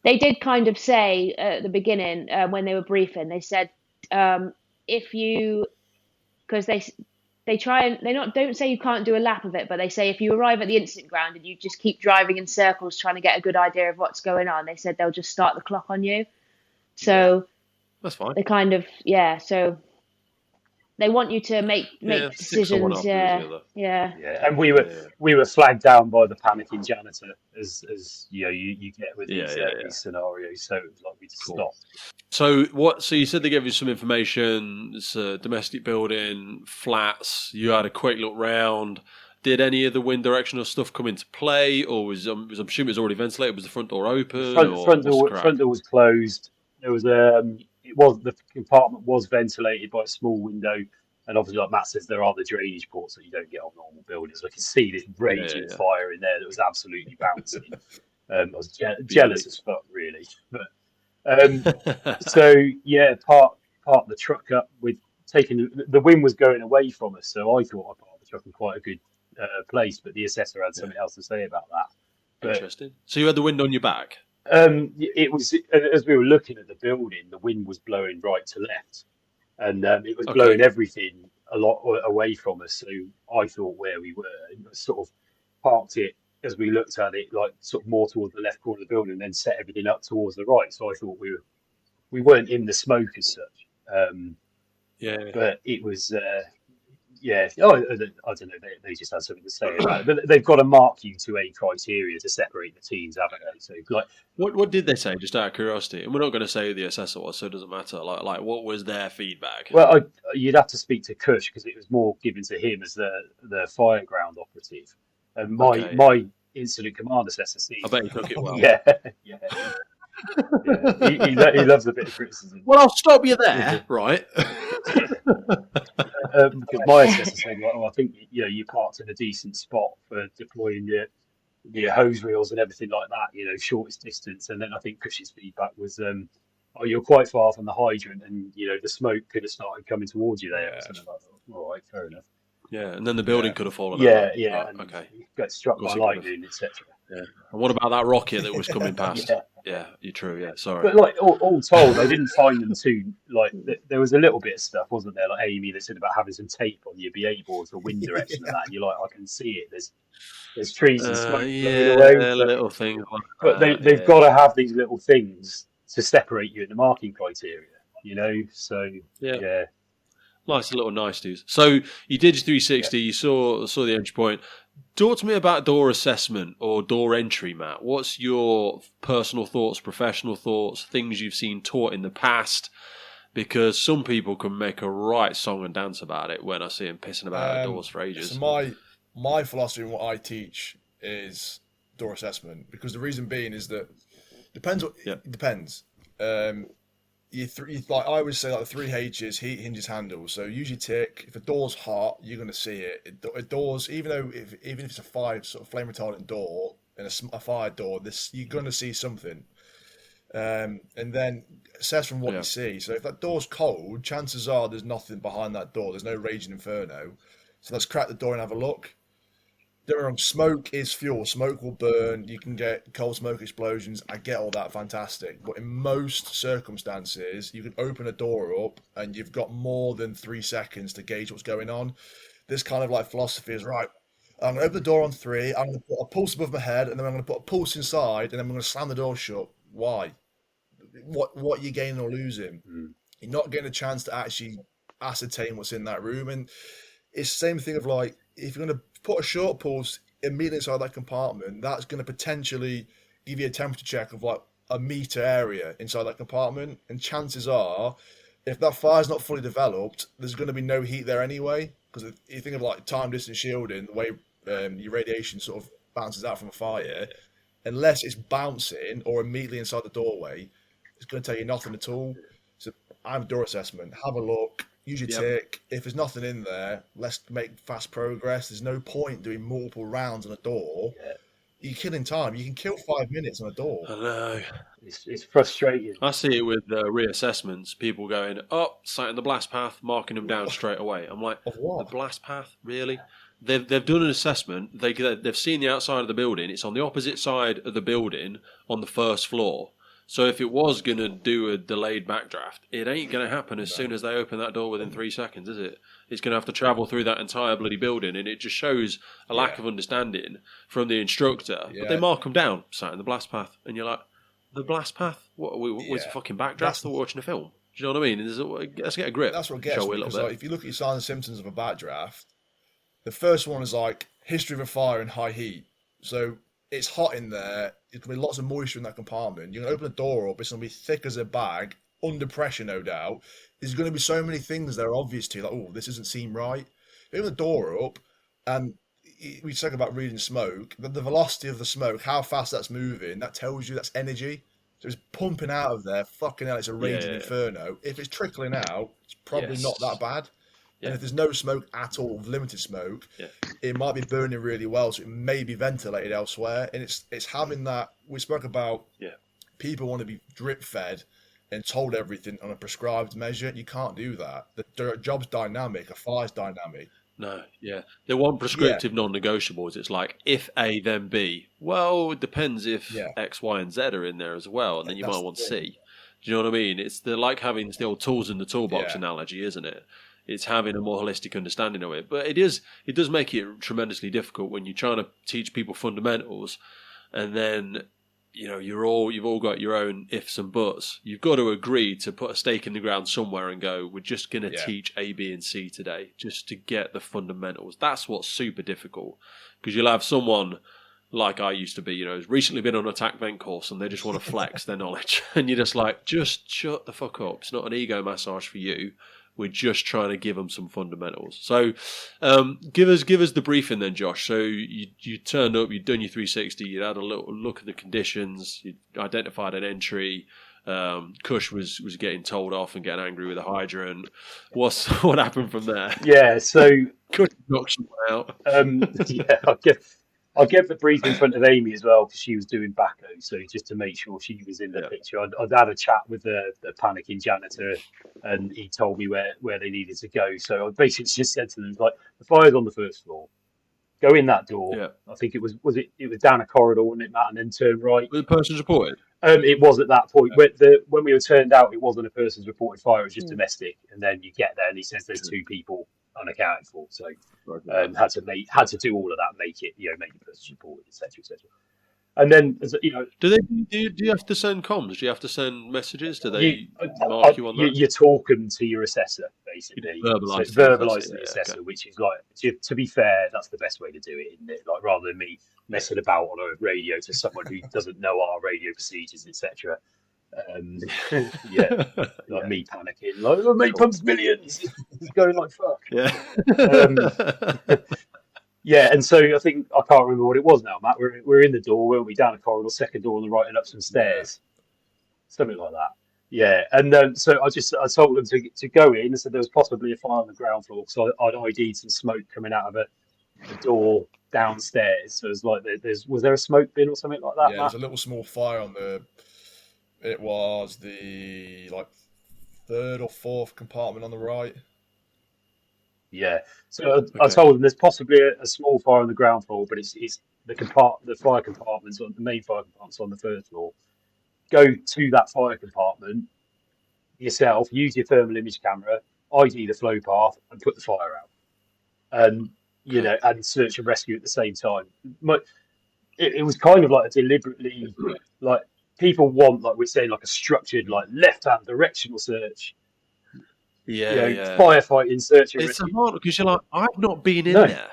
They did kind of say at the beginning when they were briefing, they said if you, because they try and don't say you can't do a lap of it, but they say if you arrive at the incident ground and you just keep driving in circles trying to get a good idea of what's going on, they said they'll just start the clock on you. So
that's fine.
they kind of so they want you to make decisions. Yeah.
And we were flagged down by the panicking janitor, as you get with these scenarios. So it was like we just stopped.
So So you said they gave you some information. It's a domestic building, flats. You had a quick look round. Did any of the wind directional stuff come into play, or was I'm assuming it was already ventilated? Was the front door open?
Front door was closed. There was the compartment was ventilated by a small window, and obviously, like Matt says, there are the drainage ports that you don't get on normal buildings. I could see this raging fire in there that was absolutely bouncing. I was jealous as fuck, really. But parked the truck up with the wind was going away from us, so I thought I parked the truck in quite a good place, but the assessor had something else to say about that. But,
interesting. So you had the wind on your back?
It was, as we were looking at the building, the wind was blowing right to left, and it was blowing everything a lot away from us. So I thought where we were, and sort of parked it as we looked at it, like sort of more towards the left corner of the building, and then set everything up towards the right. So I thought we weren't in the smoke as such. But it was. I don't know. They just had something to say about it. But they've got to mark you to a criteria to separate the teams, haven't they? So, like,
what did they say? Just out of curiosity, and we're not going to say who the assessor was, so it doesn't matter. Like, what was their feedback?
Well, you'd have to speak to Cush because it was more given to him as the fireground operative, and my incident command assessor. Steve,
I bet he took it well.
Yeah. He loves a bit of criticism.
Well, I'll stop you there, right?
Because my assessor said, I think you parked in a decent spot for deploying your hose reels and everything like that. Shortest distance. And then I think Cush's feedback was, you're quite far from the hydrant, and the smoke could have started coming towards you there. So like, all right, fair enough.
Yeah, and then the building could have fallen.
Yeah.
Right, okay.
Got struck by lightning, etc.
Yeah. And what about that rocket that was coming past? You're true. Yeah, sorry.
But like all told, I didn't find them too there was a little bit of stuff, wasn't there? Like Amy, they said about having some tape on your BA board for wind direction and that, and you're like, I can see it. There's trees and smoke blowing away.
Little things.
But they've got to have these little things to separate you in the marking criteria. So yeah.
Nice little niceties. So you did your 360. You saw the entry point. Talk to me about door assessment or door entry, Matt. What's your personal thoughts, professional thoughts, things you've seen taught in the past? Because some people can make a right song and dance about it when I see them pissing about at doors for ages.
So my philosophy and what I teach is door assessment, because the reason being is that it depends. Like I would say, like the 3 H's: heat, hinges, handles. So usually tick. If a door's hot, you're going to see it. Doors, even if it's a flame retardant door and a fire door, you're going to see something. And then assess from what you see. So if that door's cold, chances are there's nothing behind that door. There's no raging inferno. So let's crack the door and have a look. Don't get me wrong, smoke is fuel. Smoke will burn. You can get cold smoke explosions. I get all that, fantastic. But in most circumstances, you can open a door up and you've got more than 3 seconds to gauge what's going on. This kind of like philosophy is, right, I'm going to open the door on 3. I'm going to put a pulse above my head, and then I'm going to put a pulse inside, and then I'm going to slam the door shut. Why? What are you gaining or losing? You're not getting a chance to actually ascertain what's in that room. And it's the same thing of like, if you're going to put a short pulse immediately inside that compartment, that's going to potentially give you a temperature check of like a meter area inside that compartment. And chances are, if that fire's not fully developed, there's going to be no heat there anyway. Because if you think of like time distance shielding, the way your radiation sort of bounces out from a fire, unless it's bouncing or immediately inside the doorway, it's going to tell you nothing at all. So I have a door assessment. Have a look. Use your tick. If there's nothing in there, let's make fast progress. There's no point doing multiple rounds on a door. You're killing time. You can kill 5 minutes on a door.
I know.
It's frustrating.
I see it with reassessments. People going, sight in the blast path, marking them down straight away. I'm like, the blast path? Really? They've done an assessment. They've seen the outside of the building. It's on the opposite side of the building on the first floor. So if it was going to do a delayed backdraft, it ain't going to happen as soon as they open that door within 3 seconds, is it? It's going to have to travel through that entire bloody building, and it just shows a lack of understanding from the instructor. But they mark them down, sat in the blast path, and you're like, the blast path? What? What's a fucking backdraft? They're watching a film. Do you know what I mean? Let's get a grip.
That's what gets me, because like, if you look at your signs and symptoms of a backdraft, the first one is like history of a fire in high heat. So it's hot in there. There's going to be lots of moisture in that compartment. You're going to open the door up. It's going to be thick as a bag, under pressure, no doubt. There's going to be so many things that are obvious to you, like, oh, this doesn't seem right. You open the door up, and we talk about reading smoke. The velocity of the smoke, how fast that's moving, that tells you that's energy. So it's pumping out of there. Fucking hell, it's a raging inferno. If it's trickling out, it's probably not that bad. And if there's no smoke at all, limited smoke, it might be burning really well, so it may be ventilated elsewhere. And it's having that, we spoke about people want to be drip fed and told everything on a prescribed measure. You can't do that. The job's dynamic, a fire's dynamic.
No, they want prescriptive non-negotiables. It's like, if A, then B. Well, it depends if X, Y, and Z are in there as well, and then you might want C. Do you know what I mean? It's like having the old tools in the toolbox analogy, isn't it? It's having a more holistic understanding of it. But it does make it tremendously difficult when you're trying to teach people fundamentals, and then you've all got your own ifs and buts. You've got to agree to put a stake in the ground somewhere and go, we're just going to teach A, B, and C today, just to get the fundamentals. That's what's super difficult, because you'll have someone like I used to be, who's recently been on an attack vent course, and they just want to flex their knowledge, and you're just like, just shut the fuck up. It's not an ego massage for you. We're just trying to give them some fundamentals. So give us the briefing then, Josh. So you turned up, you'd done your 360, you'd had a little look at the conditions, you'd identified an entry. Kush was getting told off and getting angry with a hydrant. What happened from there?
Yeah, so
Kush knocks you out.
I gave the brief in front of Amy as well, because she was doing baco, so just to make sure she was in the picture. I'd had a chat with the panicking janitor, and he told me where they needed to go. So I basically just said to them, like, the fire's on the first floor. Go in that door. Yeah. I think it was down a corridor, wasn't it, Matt? And then turn right.
Was the person's reported?
It was at that point. When we were turned out, it wasn't a person's reported fire, it was just domestic. And then you get there and he says there's 2 people unaccounted for. So had to do all of that, make the person's reported, etc., etc. And then,
do you have to send comms? Do you have to send messages? Do they mark you on that?
You're talking to your assessor, basically.
Verbalise
to the assessor, which is like, to be fair, that's the best way to do it, isn't it? Like, rather than me messing about on a radio to someone who doesn't know our radio procedures, etc. Me panicking, like, oh, mate pumps millions. It's going like fuck. Yeah, and so I think, I can't remember what it was now, Matt. We're in the door, weren't we? Down a corridor, second door on the right, and up some stairs, something like that. Yeah, and so I told them to go in, and said there was possibly a fire on the ground floor, so I'd ID'd some smoke coming out of a door downstairs. So it was like, was there a smoke bin or something like that?
Yeah, there's a little small fire on it was the third or fourth compartment on the right.
Yeah, so I told them there's possibly a small fire on the ground floor, but it's the fire compartments, on the main fire compartments on the first floor. Go to that fire compartment yourself, use your thermal image camera, ID the flow path, and put the fire out. And and search and rescue at the same time. It was kind of like a deliberately, like, people want, like we're saying, like a structured, like, left-hand directional search. Firefighting, search and rescue.
It's hard, because you're like, I've not been in there.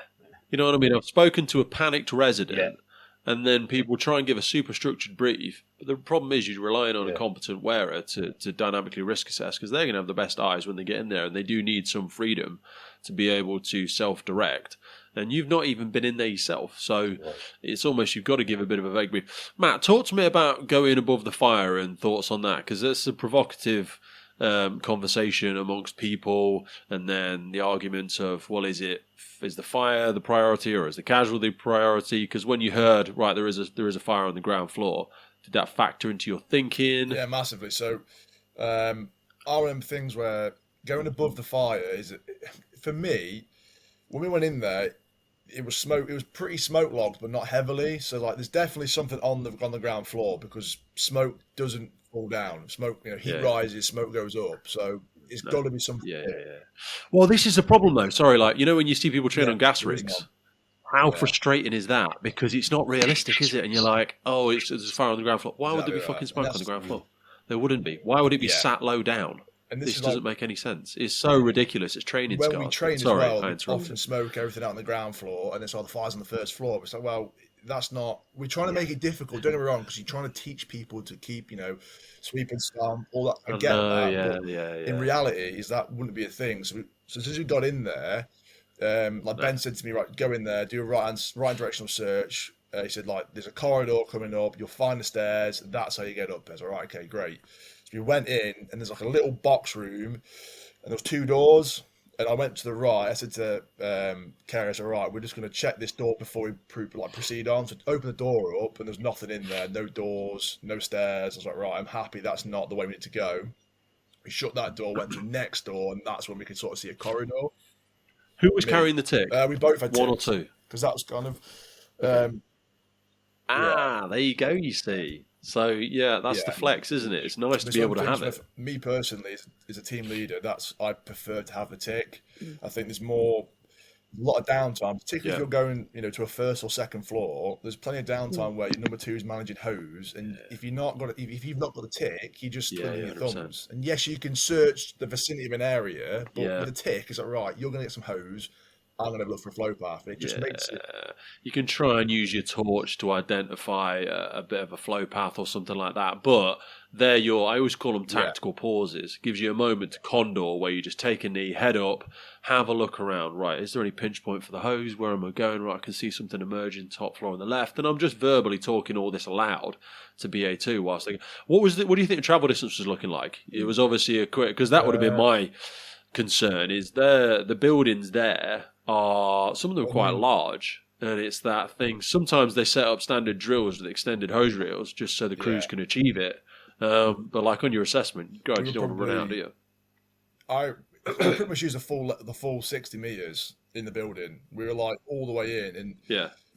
You know what I mean? I've spoken to a panicked resident, and then people try and give a super structured brief. But the problem is you're relying on a competent wearer to dynamically risk assess, because they're going to have the best eyes when they get in there, and they do need some freedom to be able to self-direct. And you've not even been in there yourself. So it's almost, you've got to give a bit of a vague brief. Matt, talk to me about going above the fire and thoughts on that, because that's a provocative conversation amongst people, and then the arguments of, well, is the fire the priority, or is the casualty priority? Because when you heard, right, there is a fire on the ground floor, did that factor into your thinking?
Yeah, massively. So I remember things where going above the fire is, for me, when we went in there, it was smoke. It was pretty smoke logged, but not heavily. So like, there's definitely something on the ground floor, because smoke doesn't fall down. Smoke, heat rises, smoke goes up. So it's got to be something.
Yeah. Well, this is a problem though. Sorry, like, when you see people train on gas rigs, how frustrating is that? Because it's not realistic, is it? And you're like, oh, there's fire on the ground floor. Why would there be fucking smoke on the ground floor? There wouldn't be. Why would it be sat low down?
And
this doesn't make any sense. It's so ridiculous. It's training
when
scars.
We train
Sorry,
as well, often smoke everything out on the ground floor, and then the fire's on the first floor. It's like, well, that's not. We're trying to make it difficult. Don't get me wrong, because you're trying to teach people to keep, sweep and stomp, all that. I get that, but in reality, that wouldn't be a thing. So as soon as we got in there, Ben said to me, right, go in there, do a right directional search. He said, like, there's a corridor coming up. You'll find the stairs. That's how you get up. I was like, right, okay, great. So we went in, and there's like a little box room, and there was 2 doors. And I went to the right. I said to Ceri, I said, right, we're just going to check this door before we proceed on. So open the door up, and there's nothing in there. No doors, no stairs. I was like, right, I'm happy that's not the way we need to go. We shut that door, went to the next door, and that's when we could sort of see a corridor.
Who was carrying the tick?
We both had
one or two.
Because that was kind of...
there you go, you see. So, that's the flex, isn't it? It's nice to be able to have it.
Me personally, as a team leader, I prefer to have the tick. I think there's a lot of downtime, particularly if you're going, to a first or second floor. There's plenty of downtime where your number 2 is managing hose, and if you've not got a tick, you just twiddling your thumbs. And yes, you can search the vicinity of an area, but with a tick, it's like, right, you're going to get some hose. I'm going to look for a flow path. It just makes it.
You can try and use your torch to identify a bit of a flow path or something like that, but I always call them tactical pauses. Gives you a moment to condor where you just take a knee, head up, have a look around. Right, is there any pinch point for the hose? Where am I going? Right, I can see something emerging top floor on the left, and I'm just verbally talking all this aloud to BA2 whilst thinking, what do you think the travel distance was looking like? It was obviously a quick, because that would have been my concern. Is the buildings there? Some of them are quite large, and it's that thing. Sometimes they set up standard drills with extended hose reels just so the crews can achieve it. But like on your assessment, you don't want to run out, do you?
I pretty much used the full 60 meters in the building. We were like all the way in, and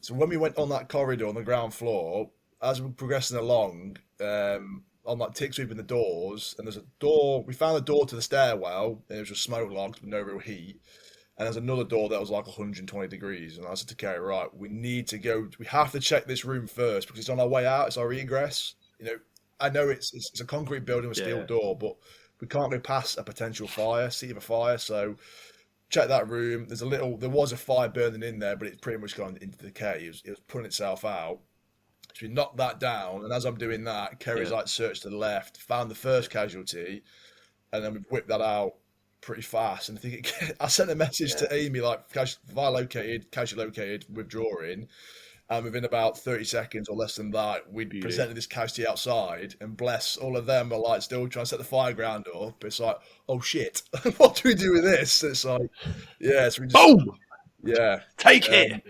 so when we went on that corridor on the ground floor, as we were progressing along, on like tick sweeping the doors, and there's a door. We found the door to the stairwell, and it was just smoke locked with no real heat. And there's another door that was like 120 degrees. And I said to Ceri, right, we have to check this room first because it's on our way out. It's our egress. I know it's a concrete building with a steel door, but we can't go past a potential seat of a fire. So check that room. There was a fire burning in there, but it's pretty much gone into decay. It was putting itself out. So we knocked that down. And as I'm doing that, Ceri's like searched to the left, found the first casualty, and then we whipped that out pretty fast. And I sent a message to Amy like, fire located, casualty located, withdrawing. And within about 30 seconds or less than that, we presented this casualty outside, and bless, all of them are like still trying to set the fire ground up. It's like, oh shit, what do we do with this? It's like, so we just
boom,
take
it.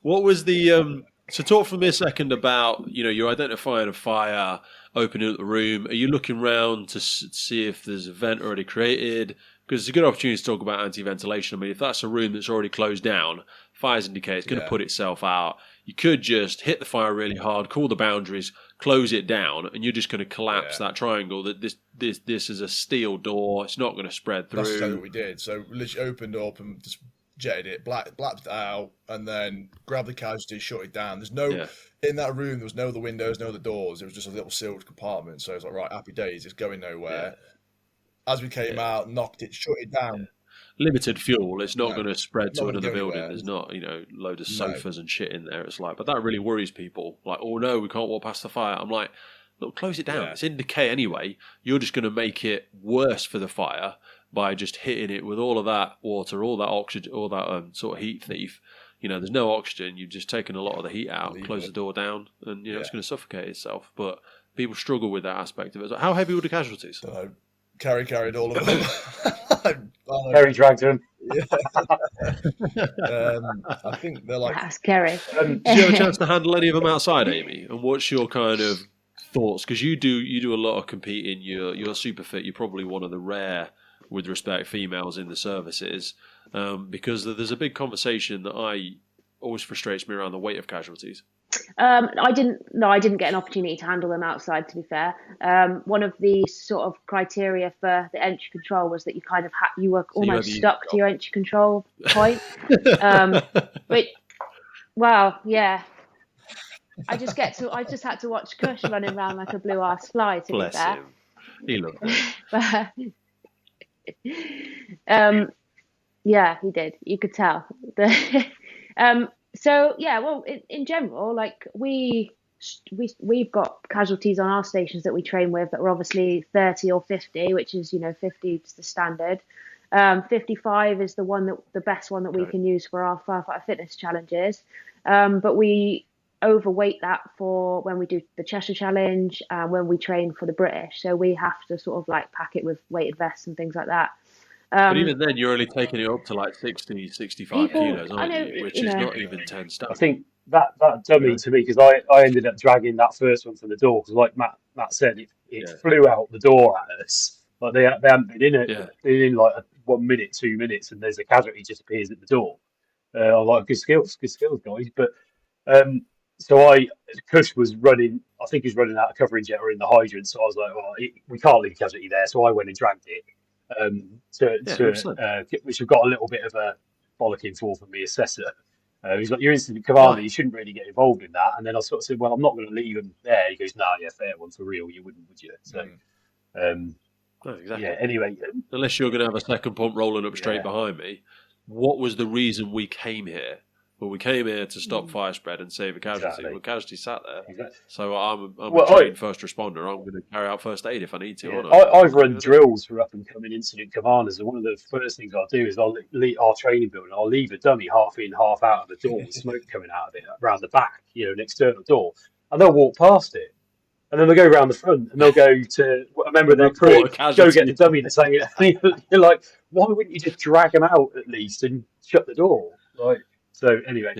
What was the so talk for me a second about you're identifying a fire, opening up the room. Are you looking around to see if there's a vent already created? Because it's a good opportunity to talk about anti-ventilation. I mean, if that's a room that's already closed down, fires indicate it's going to put itself out. You could just hit the fire really hard, call the boundaries, close it down, and you're just going to collapse that triangle. That this is a steel door. It's not going to spread through.
That's exactly what we did. So we literally opened up and just jetted it, blacked it out, and then grabbed the casualty, shut it down. There's no in that room. There was no other windows, no other doors. It was just a little sealed compartment. So it's like, right, happy days. It's going nowhere. Yeah. As we came out, knocked it, shut it down.
Yeah. Limited fuel. It's not going to spread to another building. There's not, load of sofas and shit in there. It's like, but that really worries people. Like, oh no, we can't walk past the fire. I'm like, look, close it down. Yeah. It's in decay anyway. You're just going to make it worse for the fire by just hitting it with all of that water, all that oxygen, all that sort of heat thief. There's no oxygen. You've just taken a lot of the heat out, close the door down, and it's going to suffocate itself. But people struggle with that aspect of it. So how heavy were the casualties?
Ceri carried all of them.
Ceri dragged him.
I think they're like...
That's Ceri.
Did you have a chance to handle any of them outside, Amy? And what's your kind of thoughts? Because you do a lot of competing. You're super fit. You're probably one of the rare, with respect, females in the services. Because there's a big conversation that always frustrates me around the weight of casualties.
I didn't get an opportunity to handle them outside, to be fair. One of the sort of criteria for the entry control was that you kind of you were almost stuck to your entry control point. But I just had to watch Kush running around like a blue ass fly, to
Bless
be fair.
him. He loved it.
Yeah, he did. You could tell. So yeah, well, in general, like we've got casualties on our stations that we train with that were obviously 30 or 50, which is 50 is the standard. 55 is the best one that we can use for our firefighter fitness challenges. But we overweight that for when we do the Cheshire Challenge, when we train for the British. So we have to sort of like pack it with weighted vests and things like that.
But even then, you're only taking it up to like 60, 65 kilos, aren't you? Which is not even 10 stone.
I think that dummy to me, because I ended up dragging that first one from the door, because like Matt said, it flew out the door at us. Like they hadn't been in it. Been in like 1 minute, 2 minutes, and there's a casualty just appears at the door. I'm like, good skills, guys. But so Kush was running. I think he was running out of covering jet or in the hydrant. So I was like, well, we can't leave casualty there. So I went and dragged it. Which have got a little bit of a bollocking for from the assessor. He's like, you're incident commander, you shouldn't really get involved in that. And then I sort of said, well, I'm not going to leave him there. He goes, no, yeah, fair one, for real, you wouldn't, would you? So,
exactly.
Yeah, anyway.
Unless you're going to have a second pump rolling up straight behind me, what was the reason we came here? Well, we came here to stop fire spread and save a casualty.
Exactly.
Well, casualty sat there.
Exactly.
So I'm a trained first responder. I'm going to carry out first aid if I need to.
Yeah. I've run drills for up and coming incident commanders, and one of the first things I'll do is I'll leave our training building. I'll leave a dummy half in, half out of the door with smoke coming out of it around the back, an external door, and they'll walk past it. And then they'll go around the front and they'll go to a member of their crew, go get the dummy that's hanging out. You're like, why wouldn't you just drag them out at least and shut the door? Like, so anyway,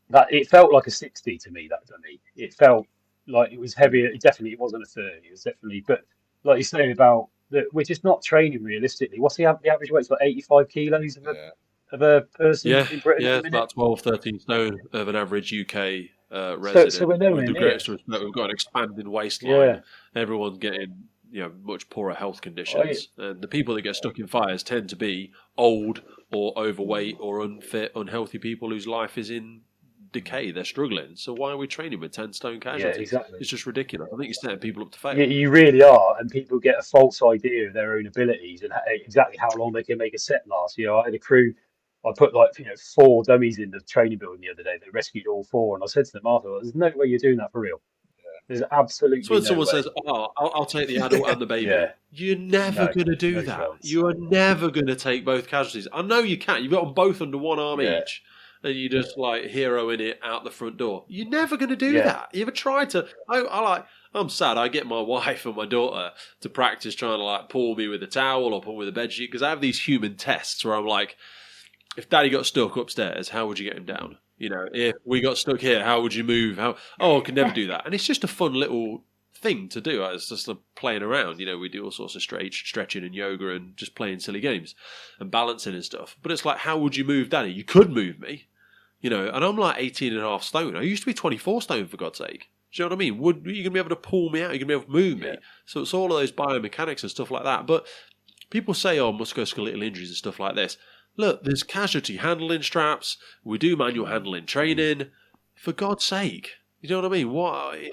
that it felt like a 60 to me, that dummy. It felt like it was heavier. It wasn't a 30. It was definitely, but like you're saying about that, we're just not training realistically. What's the average weight? It's like 85 kilos of a person in Britain.
Yeah, it's about 12, 13 stone of an average UK resident.
So we're nowhere
with the
near.
greatest respect, we've got an expanding waistline. Everyone's getting much poorer health conditions, and the people that get stuck in fires tend to be old or overweight or unfit, unhealthy people whose life is in decay. They're struggling. So why are we training with 10 stone casualties?
Yeah, exactly.
It's just ridiculous. I think you're setting people up to fail.
Yeah, you really are, and people get a false idea of their own abilities and exactly how long they can make a set last. I had a crew. I put 4 dummies in the training building the other day. They rescued all 4, and I said to them after, "There's no way you're doing that for real. There's absolutely
so when
no
someone
way."
says, I'll take the adult and the baby, you're never going to do that.
Chance.
You are never going to take both casualties. I know you can't. You've got them both under one arm each, and you just heroing it out the front door. You're never going to do that. You ever tried to? I'm sad. I get my wife and my daughter to practice trying to pull me with a towel or pull with a bedsheet, because I have these human tests where I'm like, if Daddy got stuck upstairs, how would you get him down? If we got stuck here, how would you move? I could never do that. And it's just a fun little thing to do. It's just playing around. We do all sorts of stretching and yoga and just playing silly games and balancing and stuff. But it's like, how would you move Daddy? You could move me, and I'm like 18 and a half stone. I used to be 24 stone, for God's sake. Do you know what I mean? Are you going to be able to pull me out? Are you going to be able to move me? So it's all of those biomechanics and stuff like that. But people say, musculoskeletal injuries and stuff like this. Look, there's casualty handling straps. We do manual handling training. For God's sake. You know what I mean? Why?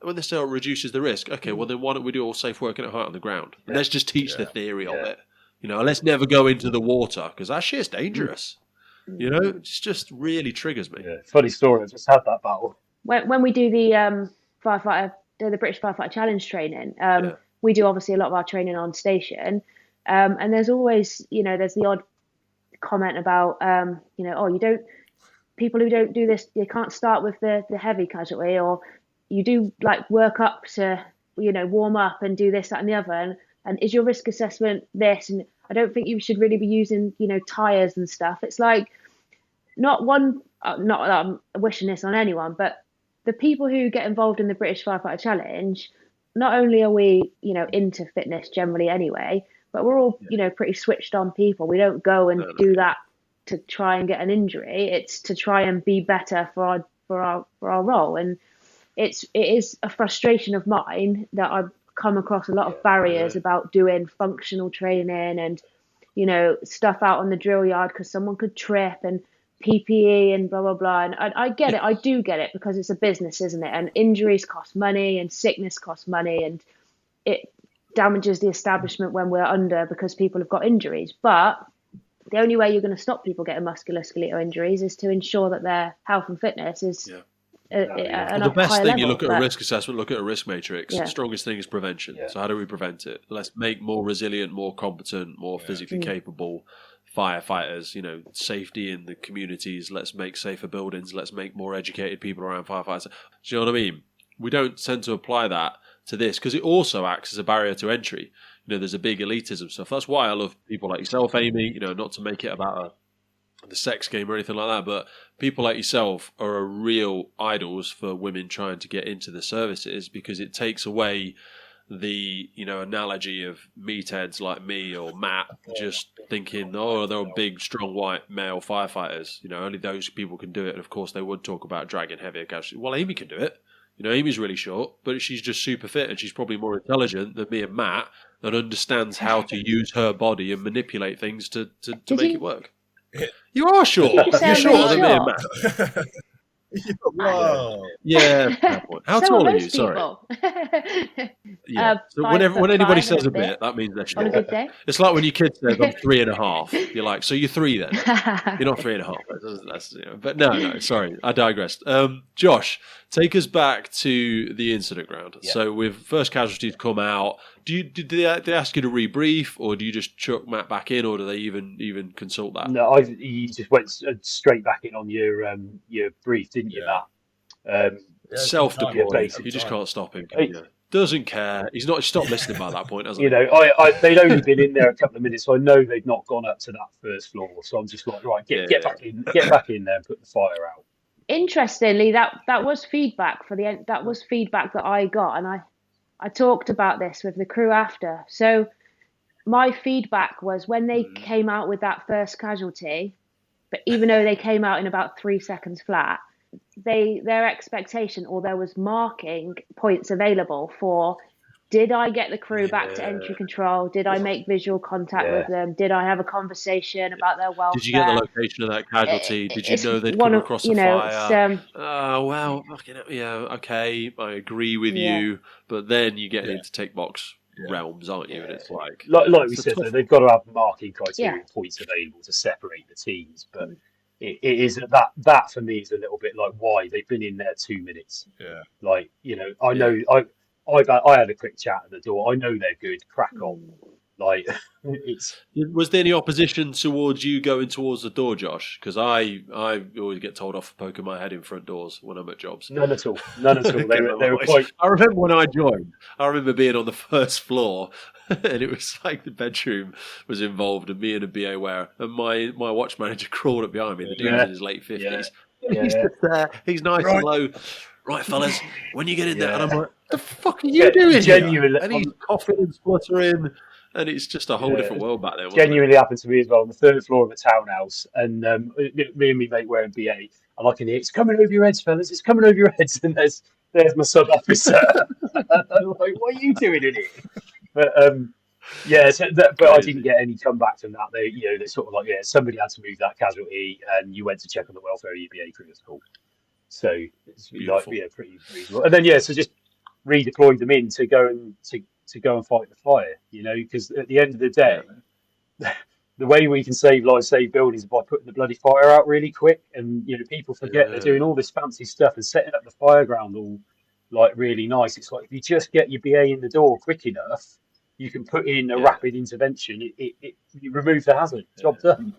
When they say it reduces the risk, okay, well then why don't we do all safe working at height on the ground? And let's just teach the theory of it. Let's never go into the water, because that shit's dangerous. It just really triggers me.
Yeah, funny story. I just had that battle.
When we do the the British Firefighter Challenge training, we do obviously a lot of our training on station. And there's always, there's the odd comment about, people who don't do this, they can't start with the heavy casualty, or you do work up to, warm up and do this, that and the other. And is your risk assessment this? And I don't think you should really be using, tires and stuff. It's not that I'm wishing this on anyone, but the people who get involved in the British Firefighter Challenge, not only are we, into fitness generally anyway, but we're all, pretty switched on people. We don't go and do that to try and get an injury. It's to try and be better for our role. And it is a frustration of mine that I've come across a lot of barriers about doing functional training and, stuff out on the drill yard because someone could trip, and PPE and blah, blah, blah. And I get it. I do get it, because it's a business, isn't it? And injuries cost money and sickness costs money. And damages the establishment when we're under because people have got injuries. But the only way you're going to stop people getting musculoskeletal injuries is to ensure that their health and fitness is
the best thing,
level.
You look at a risk assessment, look at a risk matrix.
Yeah.
The strongest thing is prevention. So how do we prevent it? Let's make more resilient, more competent, more physically capable firefighters, safety in the communities. Let's make safer buildings. Let's make more educated people around firefighters. Do you know what I mean? We don't tend to apply that to this because it also acts as a barrier to entry. There's a big elitism stuff. That's why I love people like yourself, Amy, not to make it about the sex game or anything like that, but people like yourself are a real idols for women trying to get into the services, because it takes away the analogy of meatheads like me or Matt just thinking, oh, they're big, strong, white male firefighters. Only those people can do it. And of course, they would talk about dragging heavier casualties. Well, Amy can do it. Amy's really short, but she's just super fit, and she's probably more intelligent than me and Matt, and understands how to use her body and manipulate things to make it work. You are short. You're shorter than me and Matt.
Wow.
Yeah. How
So
tall
are
are you?
most
Sorry.
people.
Yeah. So when anybody says a bit, that means they're
On a
short.
good day.
It's like when your kid says, I'm 3.5. You're like, so you're 3 then? You're not 3.5. That's, but no, sorry. I digressed. Josh, take us back to the incident ground.
Yeah.
So with first casualties come out, did they ask you to rebrief, or do you just chuck Matt back in, or do they even consult that?
No, you just went straight back in on your brief, didn't you, Matt?
Self-deployed. You just can't stop him. Doesn't care. He's not stopped listening by that point, hasn't he?
They'd only been in there a couple of minutes, so I know they'd not gone up to that first floor. So I'm just like, right, get back in there and put the fire out.
Interestingly, that was feedback that was feedback that I got, and I talked about this with the crew after. So my feedback was when they came out with that first casualty, but even though they came out in about 3 seconds flat, their expectation, or there was marking points available for, did I get the crew back to entry control? Did I make visual contact with them? Did I have a conversation about their welfare?
Did you get the location of that casualty? Did you know they'd come across the fire? Well, okay, I agree with you, but then you get into tick box realms, aren't you? And it's like
we said, they've got to have marking criteria points available to separate the teams, but it is that for me is a little bit like, why they've been in there 2 minutes. I know I had a quick chat at the door. I know they're good. Crack on.
Was there any opposition towards you going towards the door, Josh? Because I always get told off for poking my head in front doors when I'm at jobs.
None at all. They were quite.
I remember when I joined. I remember being on the first floor, and it was like the bedroom was involved, and me and a BA wearer, and my watch manager crawled up behind me. The dude was in his late 50s. He's just there. He's nice and low. Right, fellas, when you get in there, and I'm like, the fuck are you doing
genuinely,
here? And he's coughing and spluttering. And it's just a whole different world back there.
Genuinely happened to me as well on the third floor of a townhouse, and me and my mate wearing BA, and I can hear, it's coming over your heads, fellas, it's coming over your heads, and there's my sub officer. I'm like, what are you doing in here? But but I didn't get any comeback from that. They sort of like, somebody had to move that casualty, and you went to check on the welfare of your BA crew at school. So it's pretty reasonable. And then so just redeployed them in to go and fight the fire, because at the end of the day, the way we can save lives, save buildings, is by putting the bloody fire out really quick. And people forget they're doing all this fancy stuff and setting up the fire ground all like really nice. It's like, if you just get your BA in the door quick enough, you can put in a rapid intervention. You remove the hazard. Job done.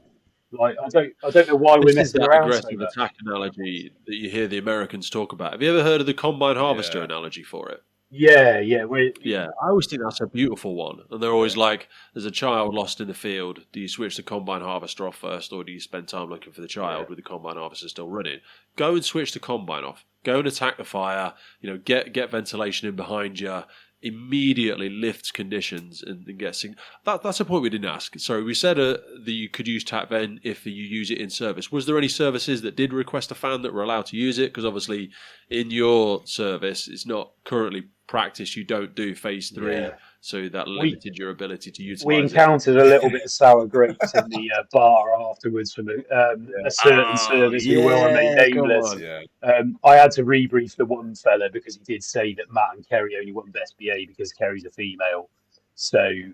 Like, I don't know why we're messing around.
This is that aggressive attack analogy that you hear the Americans talk about. Have you ever heard of the combine harvester analogy for it?
Yeah.
I always think that's a beautiful one. And they're always like, there's a child lost in the field. Do you switch the combine harvester off first, or do you spend time looking for the child with the combine harvester still running? Go and switch the combine off. Go and attack the fire. Get ventilation in behind you. Immediately lifts conditions and gets... That's a point we didn't ask. Sorry, we said that you could use TACVEN if you use it in service. Was there any services that did request a fan that were allowed to use it? Because obviously in your service, it's not currently practice. You don't do phase 3, so that limited your ability to utilize it.
We encountered a little bit of sour grapes in the bar afterwards from a certain service we will remain nameless. I had to rebrief the one fella because he did say that Matt and Ceri only won best BA because Kerry's a female. So he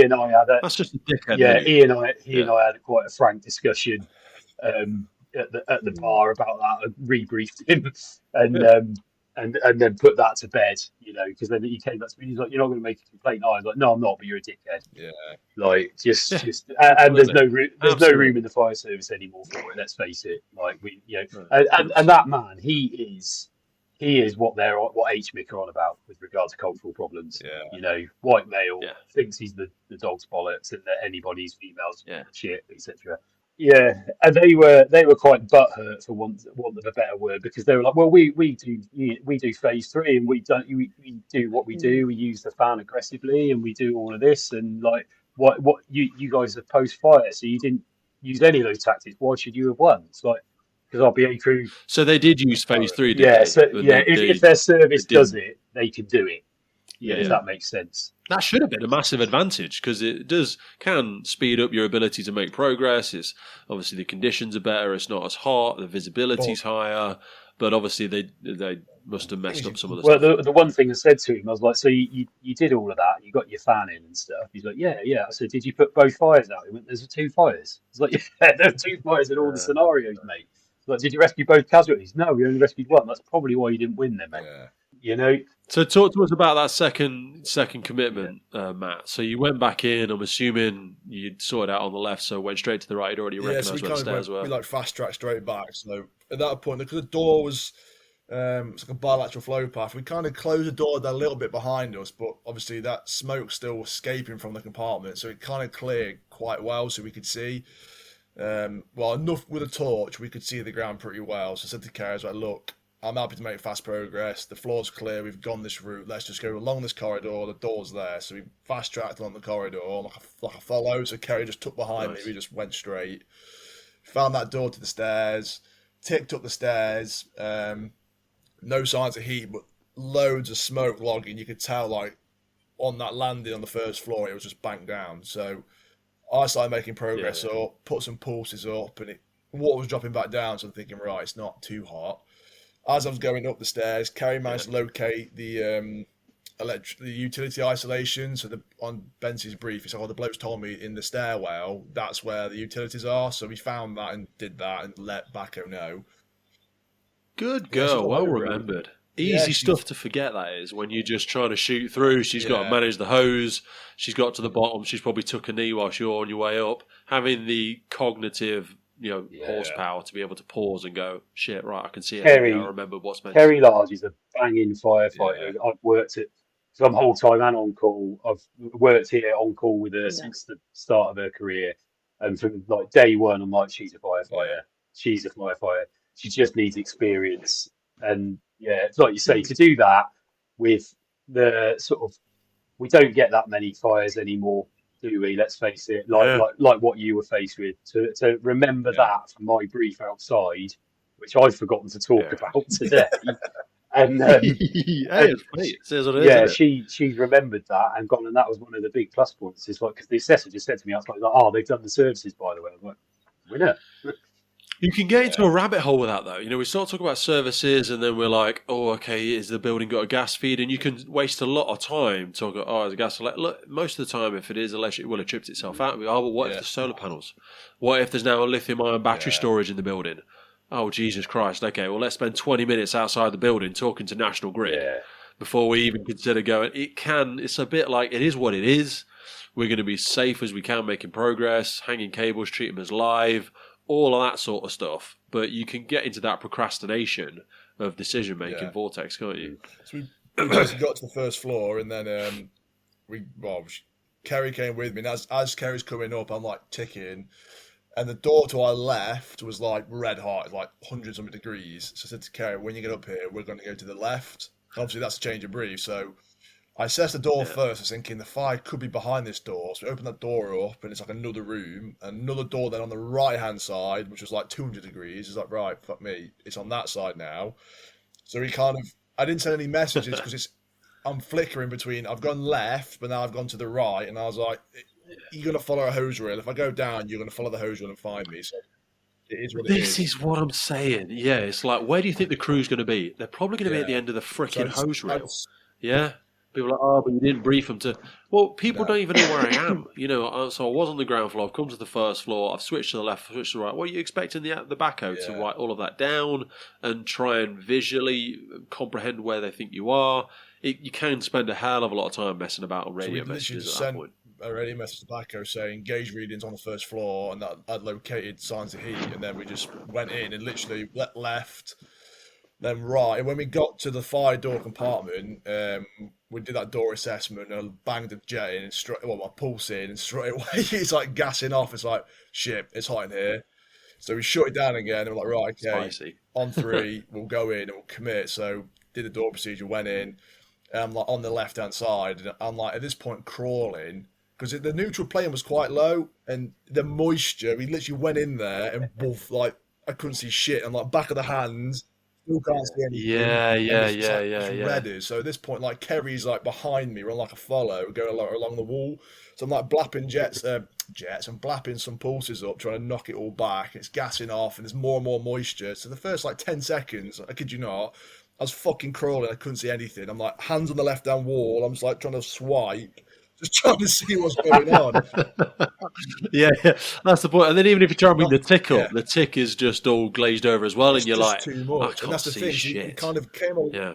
and I had
that's just a dickhead.
Yeah, he and I had quite a frank discussion at the bar about that. I rebriefed him and then put that to bed, because then he came back to me. He's like, "You're not going to make a complaint." I was like, "No, I'm not, but you're a dickhead."
Yeah.
Like and there's no room in the fire service anymore for it. Let's face it. Like and that man, he is what HMIC are on about with regard to cultural problems.
Yeah.
White male thinks he's the dog's bollocks and that anybody's females shit, etc. Yeah, and they were quite butthurt for want of a better word, because they were like, well, we do phase 3 and we do what we do. We use the fan aggressively and we do all of this, and like what you guys are post fire, so you didn't use any of those tactics. Why should you have won? It's like, because our BA crew.
So they did use phase 3.
If their service does it, they can do it. If that makes sense.
That should have been a massive advantage, because it can speed up your ability to make progress. It's obviously the conditions are better. It's not as hot. The visibility's higher. But obviously they must have messed up some of the stuff.
Well, the one thing I said to him, I was like, so you did all of that. You got your fan in and stuff. He's like, yeah. I said, did you put both fires out? He went, there's 2 fires. I was like, yeah, there are 2 fires in all the scenarios, mate. Like, did you rescue both casualties? No, we only rescued one. That's probably why you didn't win then, mate.
Yeah.
So talk to us about that second commitment, Matt. So you went back in. I'm assuming you'd sorted out on the left, so went straight to the right. You'd already recognised where the stairs were.
We fast tracked straight back. So at that point, because the door was it's like a bilateral flow path, we kind of closed the door a little bit behind us, but obviously that smoke still escaping from the compartment, so it kind of cleared quite well, so we could see. Enough with a torch, we could see the ground pretty well. So I said to Ceri, like, look, I'm happy to make fast progress. The floor's clear. We've gone this route. Let's just go along this corridor. The door's there. So we fast-tracked along the corridor like a follow. So Ceri just took behind me. We just went straight. Found that door to the stairs. Ticked up the stairs. No signs of heat, but loads of smoke logging. You could tell, like, on that landing on the first floor, it was just banked down. So I started making progress up, put some pulses up, and water was dropping back down. So I'm thinking, right, it's not too hot. As I was going up the stairs, Ceri managed to locate the utility isolation. So on Benson's brief, he said, the bloke's told me in the stairwell, that's where the utilities are. So we found that and did that and let Bacco know.
Good girl, well remembered. Easy stuff to forget, that is, when you're just trying to shoot through. She's got to manage the hose. She's got to the bottom. She's probably took a knee while you're on your way up. Having the cognitive horsepower to be able to pause and go, shit, right, I can see it. I remember what's meant.
Ceri Large is a banging firefighter. Yeah. I've worked at some whole time and on call. I've worked here on call with her since the start of her career. And from like day one, I'm like, she's a firefighter. She's a firefighter. She just needs experience. And it's like you say, to do that with the sort of, we don't get that many fires anymore, do we? Let's face it. Like what you were faced with. To remember that from my brief outside, which I've forgotten to talk about today. And she's remembered that and gone, and that was one of the big plus points. It's like, because the assessor just said to me, I was like, they've done the services, by the way. I'm like, winner.
You can get into a rabbit hole with that, though. We start talking about services, and then we're like, is the building got a gas feed? And you can waste a lot of time talking, is a gas... Look, most of the time, if it is electric, it will have tripped itself out. But what if the solar panels? What if there's now a lithium-ion battery storage in the building? Oh, Jesus Christ. Okay, well, let's spend 20 minutes outside the building talking to National Grid before we even consider going. It's a bit like, it is what it is. We're going to be safe as we can, making progress, hanging cables, treat them as live, all of that sort of stuff. But you can get into that procrastination of decision-making vortex, can't you?
So we basically got to the first floor, and then Ceri came with me, and as Ceri's coming up, I'm like ticking, and the door to our left was like red hot, like 100-something degrees. So I said to Ceri, when you get up here, we're going to go to the left. Obviously, that's a change of brief, so I assessed the door first. I was thinking the fire could be behind this door. So we opened that door up, and it's like another room. Another door then on the right-hand side, which was like 200 degrees. It's like, right, fuck me. It's on that side now. So I didn't send any messages because I'm flickering between, I've gone left, but now I've gone to the right. And I was like, you're going to follow a hose reel. If I go down, you're going to follow the hose reel and find me. So it is what it is.
This is what I'm saying. Yeah, it's like, where do you think the crew's going to be? They're probably going to be at the end of the freaking hose reel. Yeah. People are like, oh, but you didn't brief them to. Well, people don't even know where I am. So I was on the ground floor. I've come to the first floor. I've switched to the left, switched to the right. What are you expecting the backhoe to write all of that down and try and visually comprehend where they think you are? You can spend a hell of a lot of time messing about on radio messages at that point.
A radio message to backhoe saying gauge readings on the first floor, and that I'd located signs of heat, and then we just went in and literally left. Then right, and when we got to the fire door compartment, we did that door assessment and I banged the jet in and my pulse in, and straight away it's like gassing off. It's like, shit, it's hot in here. So we shut it down again and we're like, right, okay, Spicy. On 3, we'll go in and we'll commit. So did the door procedure, went in, and I'm like on the left hand side, and I'm like at this point crawling because the neutral plane was quite low, and the moisture, we literally went in there and boof, like I couldn't see shit, and like back of the hands. Still can't see anything. It's ready. So at this point, like Ceri's like behind me, we're on like a follow, going along the wall. So I'm like blapping jets. I'm blapping some pulses up, trying to knock it all back. It's gassing off, and there's more and more moisture. So the first like 10 seconds, I kid you not, I was fucking crawling. I couldn't see anything. I'm like hands on the left hand wall. I'm just like trying to swipe. Just trying to see what's going on.
yeah, that's the point. And then even if you try and bring the tick up, the tick is just all glazed over as well, and you're like,
too much.
I can't
and that's the
see
thing.
shit.
You kind of came on.
Yeah.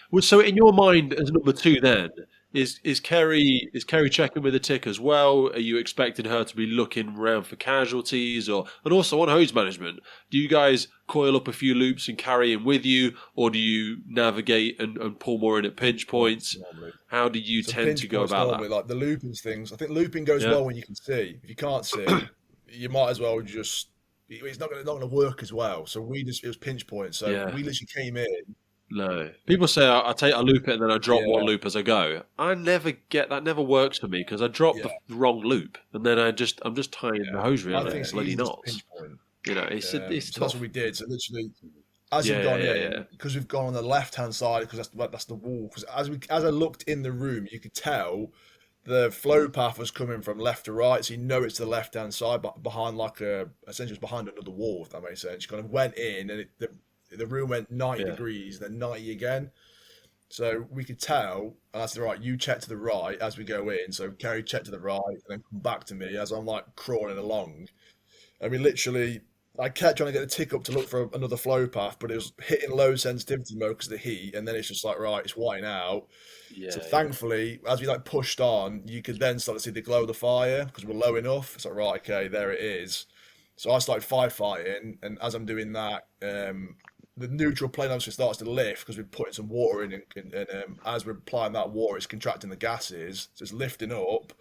Well, so in your mind, as number 2, then is Ceri checking with the tick as well? Are you expecting her to be looking around for casualties, and also on hose management? Do you guys coil up a few loops and carry in with you, or do you navigate and pull more in at pinch points? How do you tend to go about that?
Like the looping things, I think looping goes well when you can see. If you can't see, you might as well just. It's not going to work as well. So it was pinch points. So we literally came in.
No. People say I loop it and then I drop one loop as I go. I never get that. Never works for me because I drop the wrong loop and then I'm just tying the hose reel on bloody knots. It's
so
tough.
That's what we did. So literally, as you've gone in, because we've gone on the left hand side because that's the wall. Because as I looked in the room, you could tell the flow path was coming from left to right. So it's the left hand side, but behind essentially it's behind another wall. If that makes sense. You kind of went in and the room went 90 degrees, then 90 again. So we could tell, and I said, right, you check to the right as we go in. So Ceri checked to the right and then come back to me as I'm like crawling along. And I kept trying to get the tick up to look for another flow path, but it was hitting low sensitivity mode because of the heat. And then it's just like, right, it's whiting out. So thankfully, as we pushed on, you could then start to see the glow of the fire because we're low enough. It's like, right, okay, there it is. So I started firefighting, and as I'm doing that, the neutral plane obviously starts to lift because we're putting some water in, and as we're applying that water, it's contracting the gases, so it's lifting up,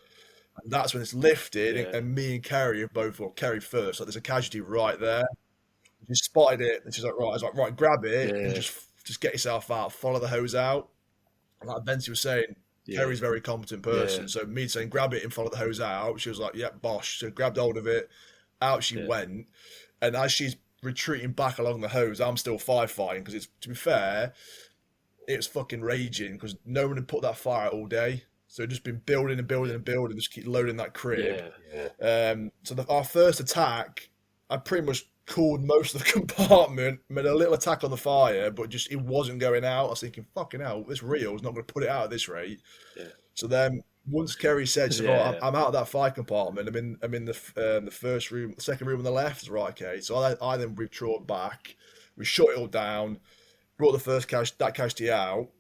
and that's when it's lifted, and me and Ceri are both, or Ceri first, like there's a casualty right there. She spotted it, and she's like, right, I was like, right, grab it, and just get yourself out, follow the hose out. And like Bensi was saying, Ceri's a very competent person, so me saying, grab it and follow the hose out, she was like, yeah, bosh, so grabbed hold of it, out she went, and as she's retreating back along the hose, I'm still firefighting because it's, to be fair, it was fucking raging because no one had put that fire out all day, so it just been building and building and building, just keep loading that crib. So our first attack, I pretty much cooled most of the compartment, made a little attack on the fire, but just it wasn't going out. I was thinking, fucking hell, this reel is not going to put it out at this rate. So then once Ceri said, I'm out of that fire compartment, I'm in the first room, the second room on the left. Right, okay. So I then withdrew back. We shut it all down, brought the first casualty out,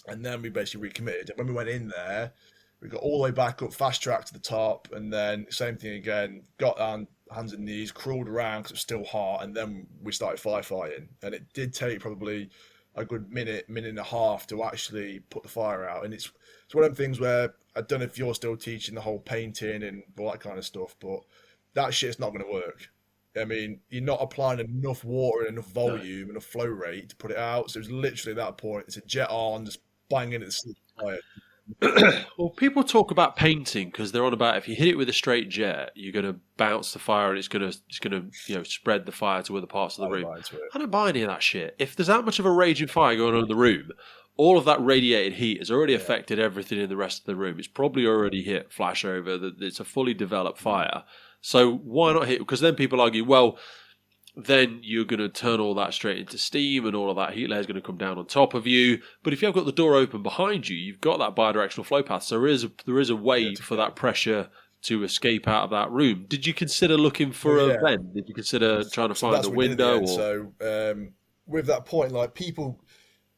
and then we basically recommitted. And when we went in there, we got all the way back up, fast track to the top, and then same thing again. Got down, hands and knees, crawled around because it was still hot, and then we started firefighting. And it did take probably a good minute and a half to actually put the fire out. And it's one of them things where I don't know if you're still teaching the whole painting and all that kind of stuff, but that shit's not going to work. I mean, you're not applying enough water and enough volume, enough flow rate to put it out. So it was literally at that point, it's a jet on, just banging at the fire.
Well, people talk about painting because they're on about if you hit it with a straight jet, you're going to bounce the fire and it's going to spread the fire to other parts of the room. I don't buy any of that shit. If there's that much of a raging fire going on in the room, all of that radiated heat has already affected everything in the rest of the room. It's probably already hit flashover. It's a fully developed fire. So why not hit? Because then people argue, well, then you're going to turn all that straight into steam, and all of that heat layer is going to come down on top of you. But if you've got the door open behind you, you've got that bidirectional flow path. So there is a way for that pressure to escape out of that room. Did you consider looking for a vent? Did you consider trying to find a window?
So with that point, like people,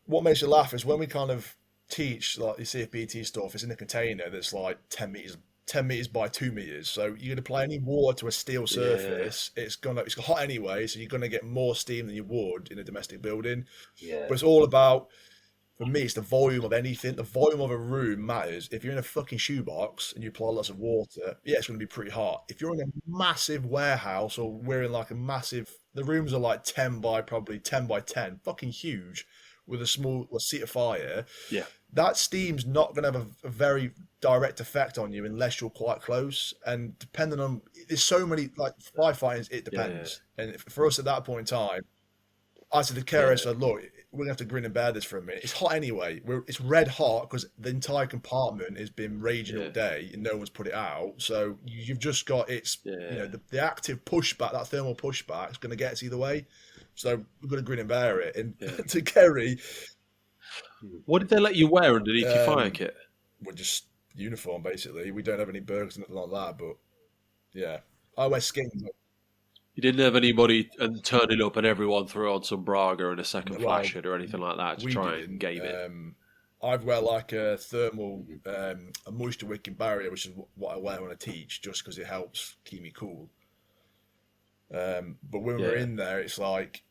what makes you laugh is when we kind of teach like the CFBT stuff, it's in a container that's like 10 meters by 2 meters. So you're going to apply any water to a steel surface, it's hot anyway, so you're going to get more steam than you would in a domestic building. But it's all about, for me, it's the volume of anything. The volume of a room matters. If you're in a fucking shoebox and you apply lots of water, it's going to be pretty hot. If you're in a massive warehouse, or we're in like a massive, the rooms are like 10 by 10, fucking huge, with a small seat of fire. That steam's not going to have a very direct effect on you unless you're quite close. And depending on, there's so many, like firefighting, it depends. And for us at that point in time, I said to Ceri, I said, look, we're going to have to grin and bear this for a minute. It's hot anyway. It's red hot because the entire compartment has been raging all day and no one's put it out. So you've just got, the active pushback, that thermal pushback is going to get us either way. So we're going to grin and bear it. And to Ceri...
What did they let you wear underneath your fire kit?
We're just uniform, basically. We don't have any burgers or nothing like that, but I wear skins.
You didn't have anybody and turn it up and everyone threw on some Braga and a second flash hit or anything like that to try and game it?
I'd wear like a thermal, a moisture wicking barrier, which is what I wear when I teach, just because it helps keep me cool. But when we're in there, it's like,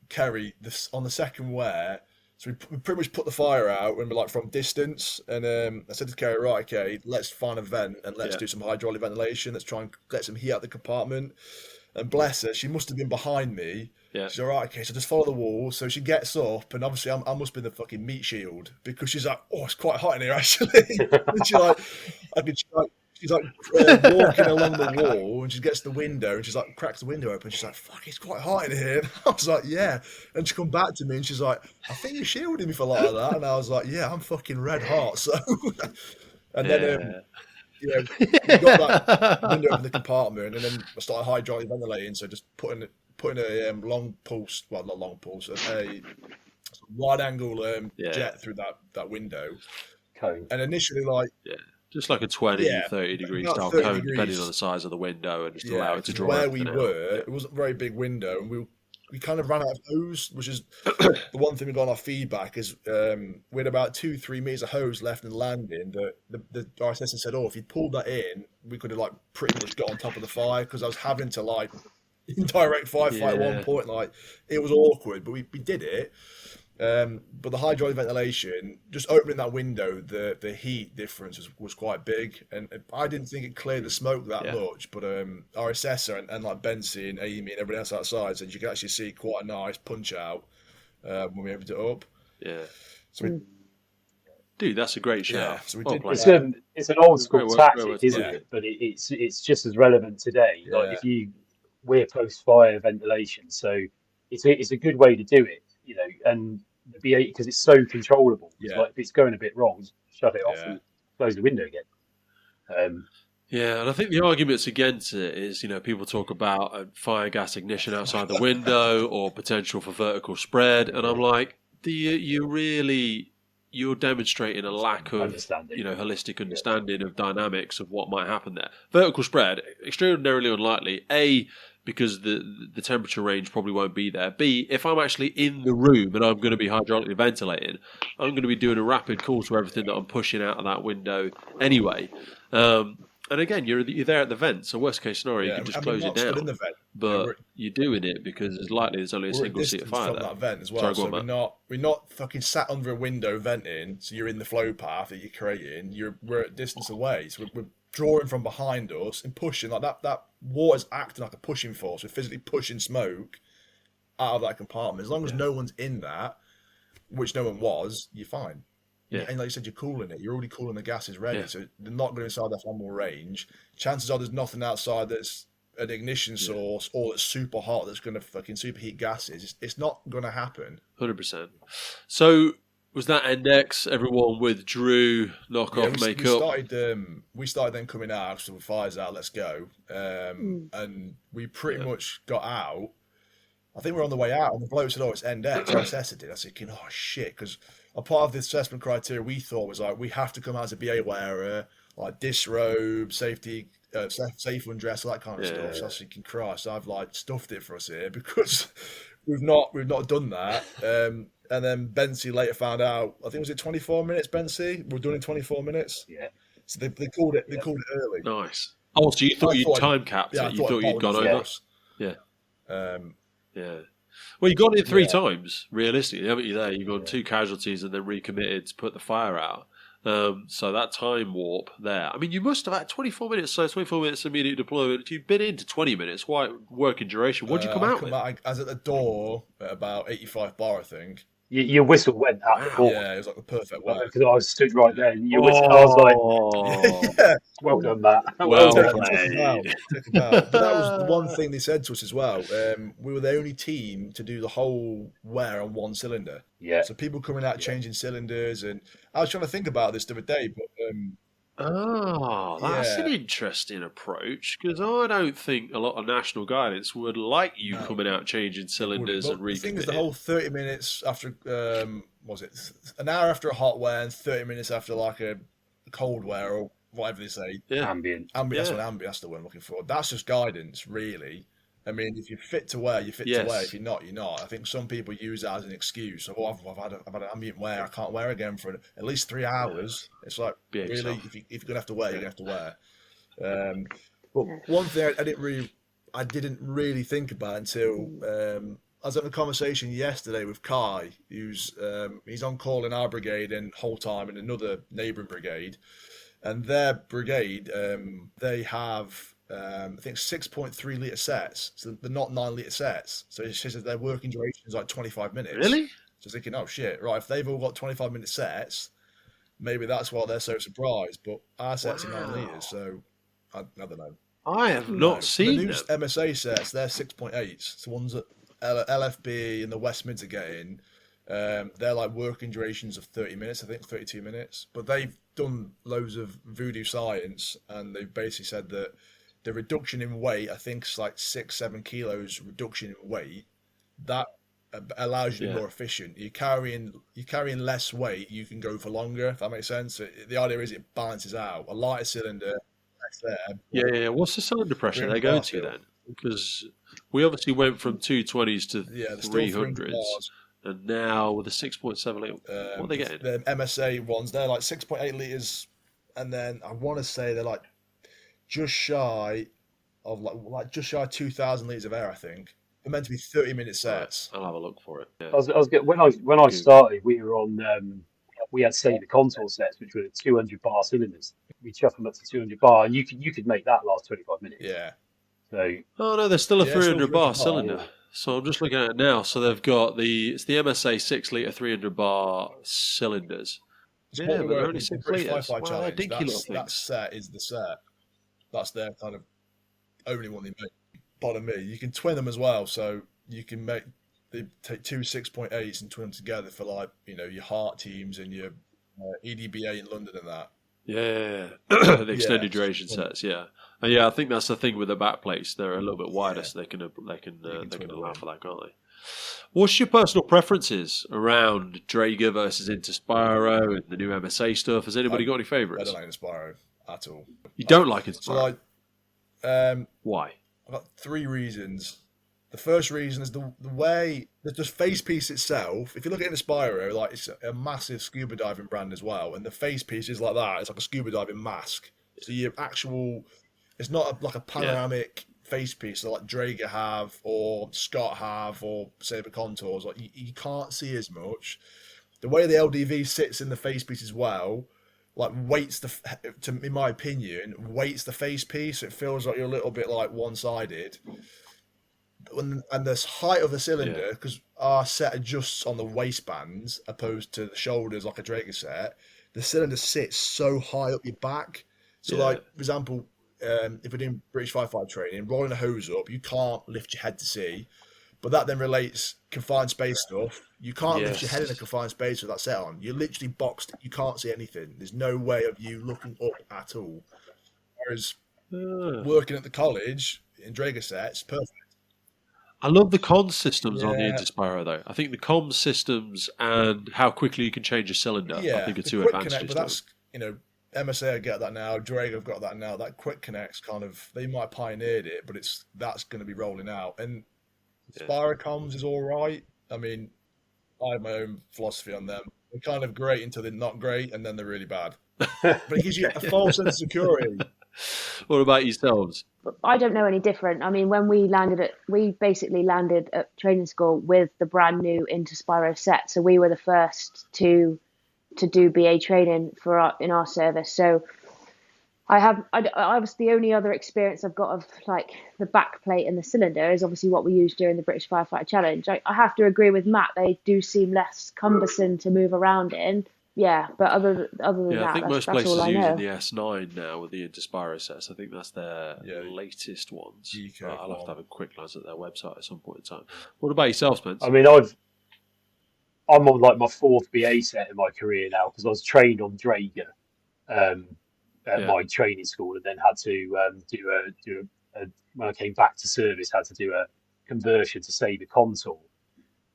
Ceri, on the second wear, so we pretty much put the fire out when we're like from distance, and I said to Ceri, right, okay, let's find a vent and let's do some hydraulic ventilation. Let's try and get some heat out of the compartment. And bless her, she must have been behind me. She's all right, okay, so just follow the wall. So she gets up, and obviously I must be the fucking meat shield, because she's like, oh, it's quite hot in here, actually. And she's like walking along the wall, and she gets to the window, and she's like, cracks the window open. She's like, fuck, it's quite hot in here. And I was like, yeah. And she come back to me, and she's like, I think you're shielding me for like that. And I was like, yeah, I'm fucking red hot. So, and then... we got that window in the compartment, and then I started hydraulic ventilating. So just putting a long pulse, well, not long pulse, a wide angle jet through that window.
Cone.
And initially,
just like a 20, 30 degree style cone, depending on the size of the window, and just allow it to draw.
Where we were, it wasn't a very big window, and we kind of ran out of hose, which is the one thing we got on our feedback is we had about 2-3 meters of hose left in the landing. Our assistant said, "Oh, if you pulled that in, we could have like pretty much got on top of the fire," because I was having to like indirect firefight at one point. Like it was awkward, but we did it. But the hydraulic ventilation, just opening that window, the heat difference was quite big, and I didn't think it cleared the smoke that much. But our assessor and like Bensi and Amy and everybody else outside said you could actually see quite a nice punch out when we opened it up. So
dude, that's a great shout.
Yeah, so we did.
It's an old school tactic, isn't it? But it's just as relevant today. Like we're post fire ventilation, so it's a good way to do it, and the B8 because it's so controllable. It's like if it's going a bit wrong, shut it off and close the window again.
And I think the arguments against it is, people talk about a fire gas ignition outside the window or potential for vertical spread, and I'm like, you're demonstrating a lack of holistic understanding of dynamics of what might happen there. Vertical spread, extraordinarily unlikely. Because the temperature range probably won't be there. B, if I'm actually in the room and I'm going to be hydraulically ventilating, I'm going to be doing a rapid cool to everything that I'm pushing out of that window anyway. And again, you're there at the vent, so worst case scenario, you can just close it down. In the vent. But you're doing it because it's likely there's only a single seat of fire there.
That vent as well. Sorry, so we're not fucking sat under a window venting, so you're in the flow path that you're creating. We're at distance away, so we're drawing from behind us and pushing like that water's acting like a pushing force. We're physically pushing smoke out of that compartment. As long as no one's in that, which no one was, you're fine. And like you said, you're cooling it. You're already cooling the gases ready, so they're not going inside that flammable range. Chances are there's nothing outside that's an ignition source or that's super hot that's going to fucking superheat gases. It's not going to happen.
100%. So was that index? Everyone withdrew, knock off, make up.
We started then coming out, so the fire's out, let's go. And we pretty much got out. I think we're on the way out, and the bloke said, "Oh, it's end X." Our assessor did. I was thinking, "Oh shit," because a part of the assessment criteria we thought was like we have to come out as a BA wearer, like disrobe, safety, safe undress, all that kind of stuff. So I was thinking, Christ, I've like stuffed it for us here because we've not done that. And then Bensi later found out. I think was it 24 minutes. Bensi, we're done in 24 minutes.
Yeah.
So they called it. They called it early.
Nice. Oh, so you thought you'd time capped it? You thought you'd gone over? Yeah. Yeah. Well, you got it 3 times, realistically, haven't you? There, you've gone 2 casualties and then recommitted to put the fire out. So that time warp there. I mean, you must have had 24 minutes. So 24 minutes immediate deployment. You've been into 20 minutes. Why working duration? What did you come out with?
I was at the door at about 85 bar, I think.
Your whistle went out the door.
Yeah, it was like the perfect way.
Because I was stood right there, and your whistle, I was like, yeah. "Well done, Matt.
Well
played." But that was the one thing they said to us as well. We were the only team to do the whole wear on 1 cylinder.
Yeah.
So people coming out changing cylinders, and I was trying to think about this the other day, but.
That's an interesting approach, because I don't think a lot of national guidance would like you coming out changing cylinders and recommitting.
The thing is, the whole 30 minutes after, was it an hour after a hot wear and 30 minutes after like a cold wear or whatever they say.
Yeah.
Ambient.
That's what ambient. That's the word I'm looking for. That's just guidance, really. I mean, if you're fit to wear, you're fit to wear. If you're not, you're not. I think some people use that as an excuse. Oh, I've had an ambient wear. I can't wear again for at least 3 hours. It's like, really, if you're going to have to wear, you're going to have to wear. But one thing I didn't really think about until I was having a conversation yesterday with Kai, who's he's on call in our brigade and whole time in another neighbouring brigade, and their brigade they have. I think 6.3 litre sets, so they're not 9 litre sets. So it says that their working duration is like 25 minutes.
Really?
So thinking, oh shit, right, if they've all got 25-minute sets, maybe that's why they're so surprised. But our sets are 9 litres, so I don't know.
I have not seen
the new
them.
MSA sets. They're 6.8s. The ones that LFB and the West Mids are getting, they're like working durations of 30 minutes, I think 32 minutes. But they've done loads of voodoo science, and they've basically said that the reduction in weight, I think it's like 6-7 kilos reduction in weight, that allows you to be more efficient. You're carrying less weight, you can go for longer, if that makes sense. The idea is it balances out. A lighter cylinder, less there.
Yeah. What's the cylinder pressure they go to then? Because we obviously went from 220s to 300s. And now with the 6.7 litre, what are they getting?
The MSA ones, they're like 6.8 litres, and then I want to say they're like just shy of like just shy of 2,000 litres of air, I think. They're meant to be 30-minute sets.
I'll have a look for it. Yeah.
When I started, we were on. We had the contour sets, which were 200 bar cylinders. We chuck them up to 200 bar, and you could make that last 25 minutes.
Yeah.
So.
Oh no, there's still a 300 bar cylinder. Yeah. So I'm just looking at it now. So they've got it's the MSA 6 litre 300 bar cylinders. Yeah, but they're only 6 litres. Wow, they're dinky little things.
That set is the set. That's their kind of only one they make. Pardon me. You can twin them as well, so you can take 2 6.8s and twin them together for like your heart teams and your EDBA in London and that.
Yeah, the extended duration sets. Yeah, and I think that's the thing with the back plates. They're a little bit wider, so they can allow for that, can't they? What's your personal preferences around Draeger versus Interspiro and the new MSA stuff? Has anybody got any favourites?
I don't like Interspiro at all.
You don't like Interspiro?
So
why?
I've got 3 reasons. The first reason is the way that the face piece itself. If you look at Interspiro, like it's a massive scuba diving brand as well, and the face piece is like that. It's like a scuba diving mask. So your actual, it's not like a panoramic face piece that like Draeger have or Scott have or Sabre Contours. Like you can't see as much. The way the LDV sits in the face piece as well, like weights in my opinion, weights the face piece. It feels like you're a little bit like one-sided. And the height of the cylinder, because our set adjusts on the waistbands opposed to the shoulders like a Draeger set, the cylinder sits so high up your back. So like, for example, if we're doing British firefighter training, rolling a hose up, you can't lift your head to see. But that then relates confined space stuff. You can't lift your head in a confined space with that set on. You're literally boxed. You can't see anything. There's no way of you looking up at all. Whereas working at the college in Draeger sets, perfect.
I love the comms systems on the
Yeah.
Interspiro though. I think the comms systems and how quickly you can change a cylinder, I think are
the
two
quick
advantages.
connect, but that's, MSA get that now. Drake have got that now. That quick connect's kind of, they might have pioneered it, but that's going to be rolling out. And Spiracoms is all right. I mean, I have my own philosophy on them. They're kind of great until they're not great, and then they're really bad. But it gives you a false sense of security.
What about yourselves?
I don't know any different. I mean, when we basically landed at training school with the brand new Interspiro set. So we were the first to do BA training in our service. So I was the only other experience I've got of like the back plate and the cylinder is obviously what we used during the British Firefighter Challenge. I have to agree with Matt. They do seem less cumbersome to move around in. Yeah, but other than that,
I think most
that's
places
all
are
I know.
using the S9 now with the Interspiro sets. I think that's their latest ones. I'll have to have a quick glance at their website at some point in time. What about yourself, Spence?
I mean, I'm on like my 4th BA set in my career now because I was trained on Draeger at my training school, and then had to do a when I came back to service, had to do a conversion to Sabre console.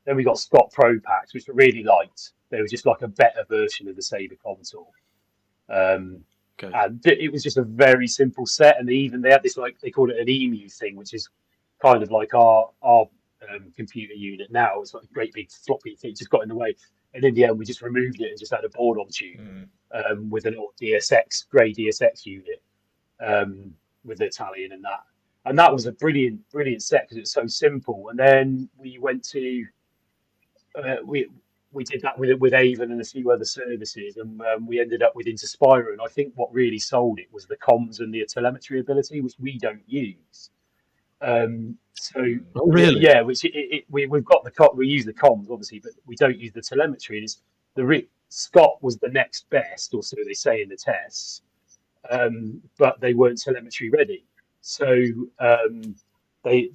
Then we got Scott Pro Packs, which I really liked. They were just like a better version of the Sabre console. And it was just a very simple set. And they had this, like, they called it an EMU thing, which is kind of like our computer unit now. It's like a great big floppy thing, just got in the way. And in the end, we just removed it and just had a board on tube with an old grey DSX unit with the Italian and that. And that was a brilliant set because it's so simple. And then we went to we did that with Avon and a few other services, and we ended up with Interspiro. And I think what really sold it was the comms and the telemetry ability, which we don't use.
Really?
Yeah, which we've got we use the comms obviously, but we don't use the telemetry. And Scott was the next best, or so they say in the tests, but they weren't telemetry ready. So they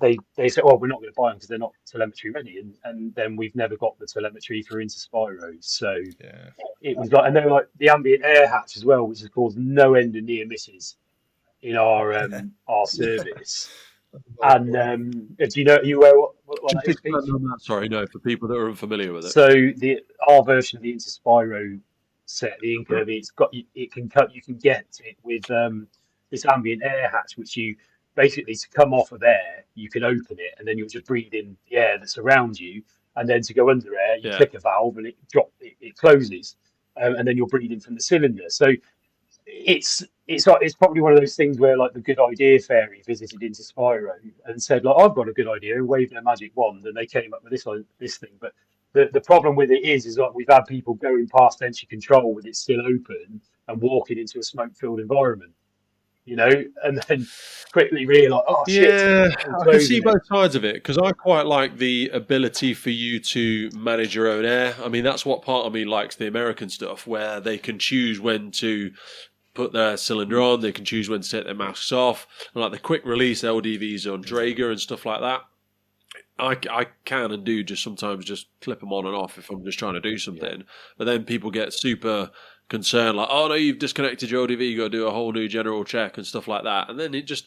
said, "Oh, we're not going to buy them because they're not telemetry ready," and then we've never got the telemetry for Interspiro. So it was like, and then like the ambient air hatch as well, which has caused no end of near misses in our service. And do you know? Are you aware what that is, Pete?
Sorry, no, for people that are unfamiliar with it.
So our version of the Interspiro set, the Incurve, you can get it with this ambient air hatch, which you basically, to come off of air, you can open it and then you'll just breathe in the air that surrounds you, and then to go under air, you click a valve and it closes, and then you're breathing from the cylinder. So it's probably one of those things where like the good idea fairy visited Interspiro and said, like, I've got a good idea, and waved their magic wand, and they came up with this thing. But the problem with it is like we've had people going past entry control with it still open and walking into a smoke-filled environment, and then quickly realise, oh shit.
Yeah, I can see both sides of it, because I quite like the ability for you to manage your own air. I mean, that's what part of me likes the American stuff, where they can choose when to put their cylinder on, they can choose when to take their masks off, and like the quick release LDVs on Draeger and stuff like that. I can and do just sometimes just clip them on and off if I'm just trying to do something. But then people get super concerned, like, oh no, you've disconnected your ODV, you got to do a whole new general check and stuff like that. And then it just,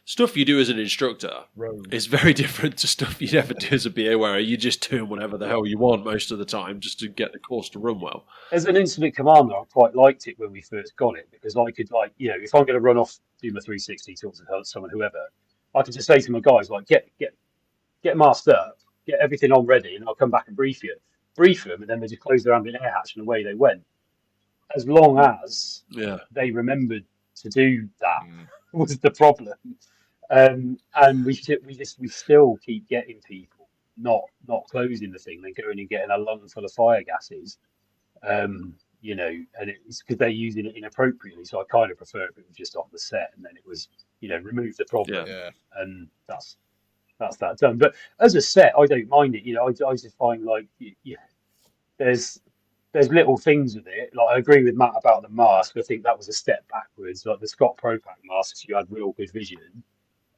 stuff you do as an instructor is very different to stuff you'd ever do as a BA, where you're just doing whatever the hell you want most of the time just to get the course to run well.
As an incident commander, I quite liked it when we first got it, because I could, like, if I'm going to run off, do my 360, talk to someone, whoever, I could just say to my guys, like, get masked up, get everything on ready, and I'll come back and brief them, and then they just closed their ambient air hatch and away they went. As long as they remembered to do that was the problem. And we still keep getting people not closing the thing, then going and getting a lung full of fire gases, and it's because they're using it inappropriately. So I kind of prefer if it was just off the set, and then it was, remove the problem, and that's that done. But as a set, I don't mind it. I just find like there's little things with it. Like, I agree with Matt about the mask. I think that was a step backwards. Like the Scott Pro Pack masks, you had real good vision.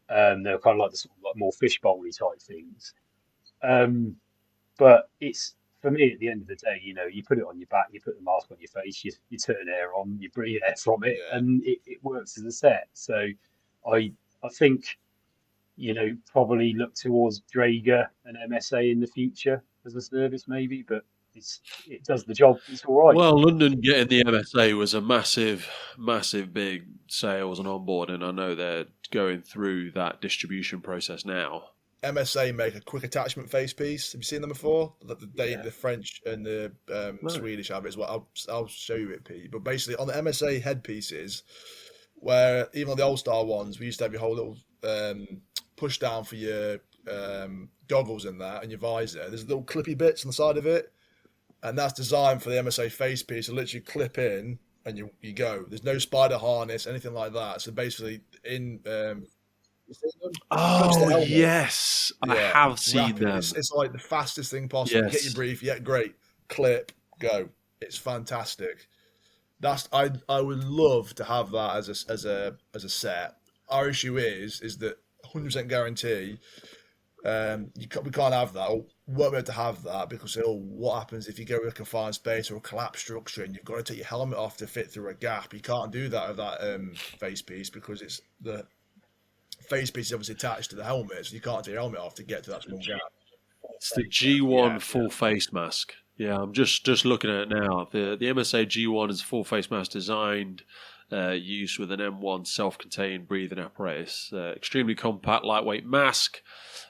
They were kind of like the sort of like more fishbowl-y type things. But it's, for me, at the end of the day, you put it on your back, you put the mask on your face, you turn air on, you breathe air from it, and it works as a set. So I think probably look towards Draeger and MSA in the future as a service, maybe. But it does the job. It's all right.
Well, London getting the MSA was a massive, big sales and onboarding. I know they're going through that distribution process now.
MSA make a quick attachment face piece. Have you seen them before? The French and the Swedish have it as well. I'll show you it, Pete. But basically, on the MSA headpieces, where even on the old style ones, we used to have your whole little push down for your goggles and that, and your visor. There's little clippy bits on the side of it, and that's designed for the MSA face piece to literally clip in, and you go. There's no spider harness, anything like that. So basically,
Oh yes, I have seen them.
It's like the fastest thing possible. Yes. Get your brief, great. Clip, go. It's fantastic. I would love to have that as a set. Our issue is that 100% guarantee. We can't have that. Or won't be able to have that because what happens if you go with a confined space or a collapsed structure and you've got to take your helmet off to fit through a gap? You can't do that with that face piece because it's the face piece is obviously attached to the helmet, so you can't take your helmet off to get to that small gap.
It's the G1 full face mask. Yeah, I'm just looking at it now. The MSA G1 is a full face mask designed, used with an M1 self-contained breathing apparatus. Extremely compact, lightweight mask.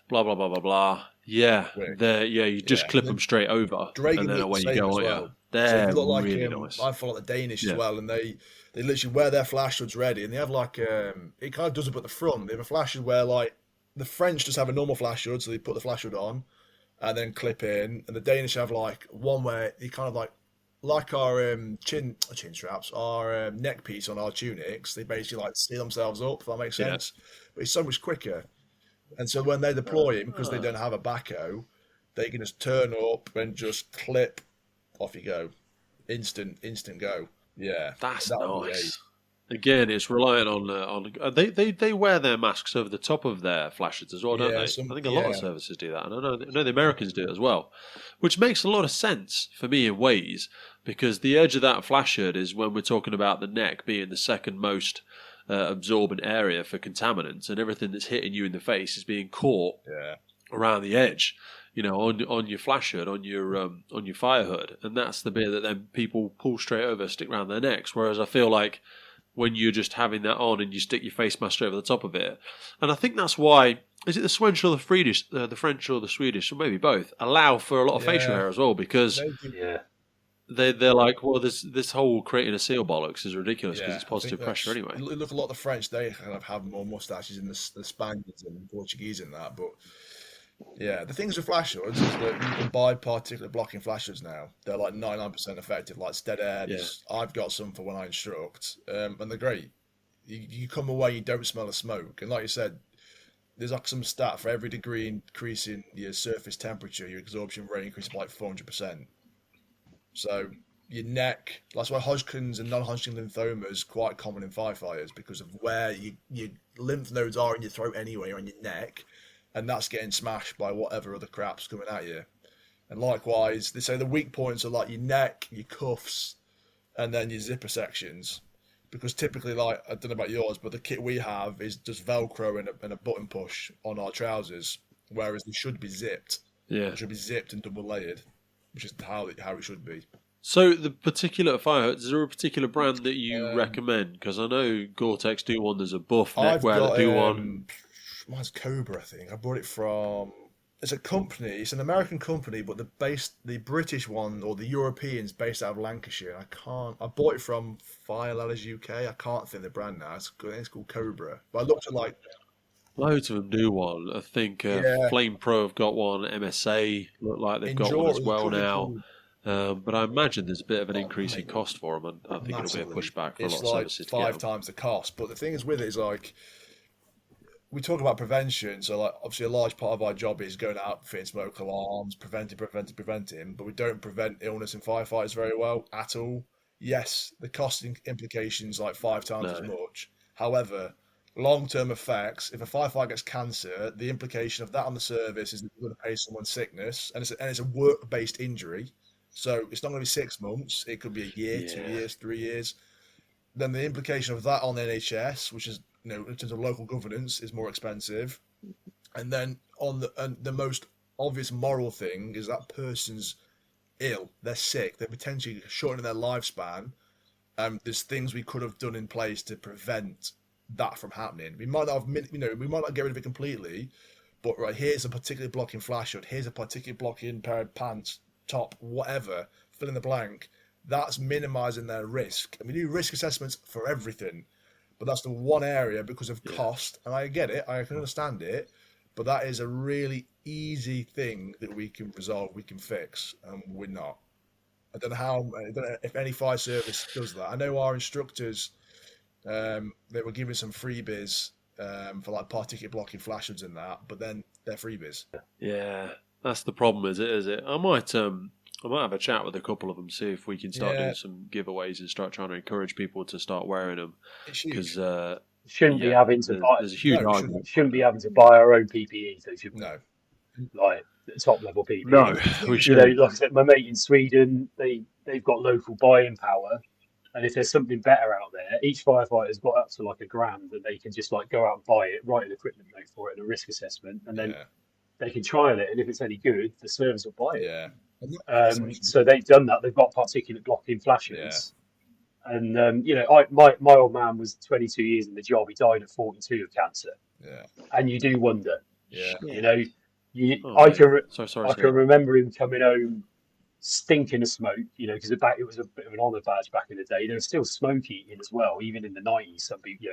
Blah blah blah blah blah. Yeah, you just clip them straight over, and then away you go.
Well.
They're
so
really nice.
I follow the Danish as well, and they literally wear their flash hoods ready, and they have it kind of does it at the front. They have a flash hood where the French just have a normal flash hood, so they put the flash hood on and then clip in, and the Danish have one where you kind of like our chin straps, our neck piece on our tunics. They basically seal themselves up. If that makes sense, but it's so much quicker. And so when they deploy him, because they don't have a backhoe, they can just turn up and just clip. Off you go. Instant go. Yeah.
That's nice. Again, it's reliant on they wear their masks over the top of their flashes as well, don't they? I think a lot of services do that, and I know the Americans do it as well, which makes a lot of sense for me in ways, because the edge of that flash hood is when we're talking about the neck being the second most absorbent area for contaminants, and everything that's hitting you in the face is being caught around the edge. On your flash hood, on your fire hood, and that's the bit that then people pull straight over, stick around their necks. Whereas I feel like when you're just having that on and you stick your face mask straight over the top of it, and I think that's why is it the French or the French or the Swedish, or maybe both, allow for a lot of facial hair as well, because they're like, well, this whole creating a seal bollocks is ridiculous because it's positive pressure anyway.
Look, a lot of the French, they kind of have more mustaches than the Spaniards and Portuguese in that, but. Yeah, the things with flash hoods is that you can buy particular blocking flash hoods now. They're 99% effective, like Stead Air. I've got some for when I instruct, and they're great. You come away, you don't smell of smoke. And like you said, there's some stat for every degree increase in your surface temperature, your absorption rate increases by 400%. So your neck, that's why Hodgkin's and non-Hodgkin lymphoma is quite common in firefighters, because of where your lymph nodes are in your throat anyway, or in your neck. And that's getting smashed by whatever other crap's coming at you. And likewise, they say the weak points are like your neck, your cuffs, and then your zipper sections. Because typically, I don't know about yours, but the kit we have is just Velcro and a button push on our trousers, whereas they should be zipped.
Yeah.
They should be zipped and double layered, which is how it should be.
So the particular fire hoods, is there a particular brand that you recommend? Because I know Gore-Tex do one, there's a buff neckwear that do one.
Mine's Cobra, I think. I bought it from. It's a company. It's an American company, but the British one or the European's based out of Lancashire. I bought it from Fire Ladders UK. I can't think of the brand now. It's called Cobra. But I looked at
loads of them do one. I think Flame Pro have got one. MSA look like they've got one as well now. But I imagine there's a bit of an increase in cost for them, and I think it'll be a pushback for a lot of services.
It's 5 times the cost. But the thing is with it is we talk about prevention, so obviously a large part of our job is going out, fitting smoke alarms, preventing, but we don't prevent illness in firefighters very well at all. Yes, the cost implications 5 times as much. However, long-term effects, if a firefighter gets cancer, the implication of that on the service is that you're going to pay someone's sickness, and it's a work-based injury, so it's not going to be 6 months, it could be a year, 2 years, 3 years. Then the implication of that on the NHS, which is in terms of local governance, is more expensive. And then the most obvious moral thing is that person's ill, they're sick, they're potentially shortening their lifespan. There's things we could have done in place to prevent that from happening. We might not have, we might not get rid of it completely, but right, here's a particularly blocking flash hood, here's a particularly blocking pair of pants, top, whatever, fill in the blank. That's minimising their risk. And we do risk assessments for everything, but that's the one area because of cost. And I get it, I can understand it, but that is a really easy thing that we can resolve, we can fix, and we're not. I don't know if any fire service does that. I know our instructors, they were giving some freebies for like particulate blocking flash hoods and that, but then they're freebies.
Yeah, that's the problem, is it? I might have a chat with a couple of them, see if we can start doing some giveaways and start trying to encourage people to start wearing them. Because
shouldn't be having to buy.
There's a huge argument.
Shouldn't be having to buy our own PPE. So should
no,
like top level PPE.
No, we should.
Like I said, my mate in Sweden, they've got local buying power, and if there's something better out there, each firefighter's got up to like $1,000, and they can just like go out and buy it, write an equipment note for it, and a risk assessment, and then they can trial it, and if it's any good, the service will buy it.
Yeah.
So they've done that. They've got particulate blocking flashes. And my old man was 22 years in the job. He died at 42 of cancer.
Yeah.
And you do wonder.
Yeah.
I can remember him coming home stinking of smoke. Because it was a bit of an honour badge back in the day. There was still smoke eating as well, even in the 90s. Some people,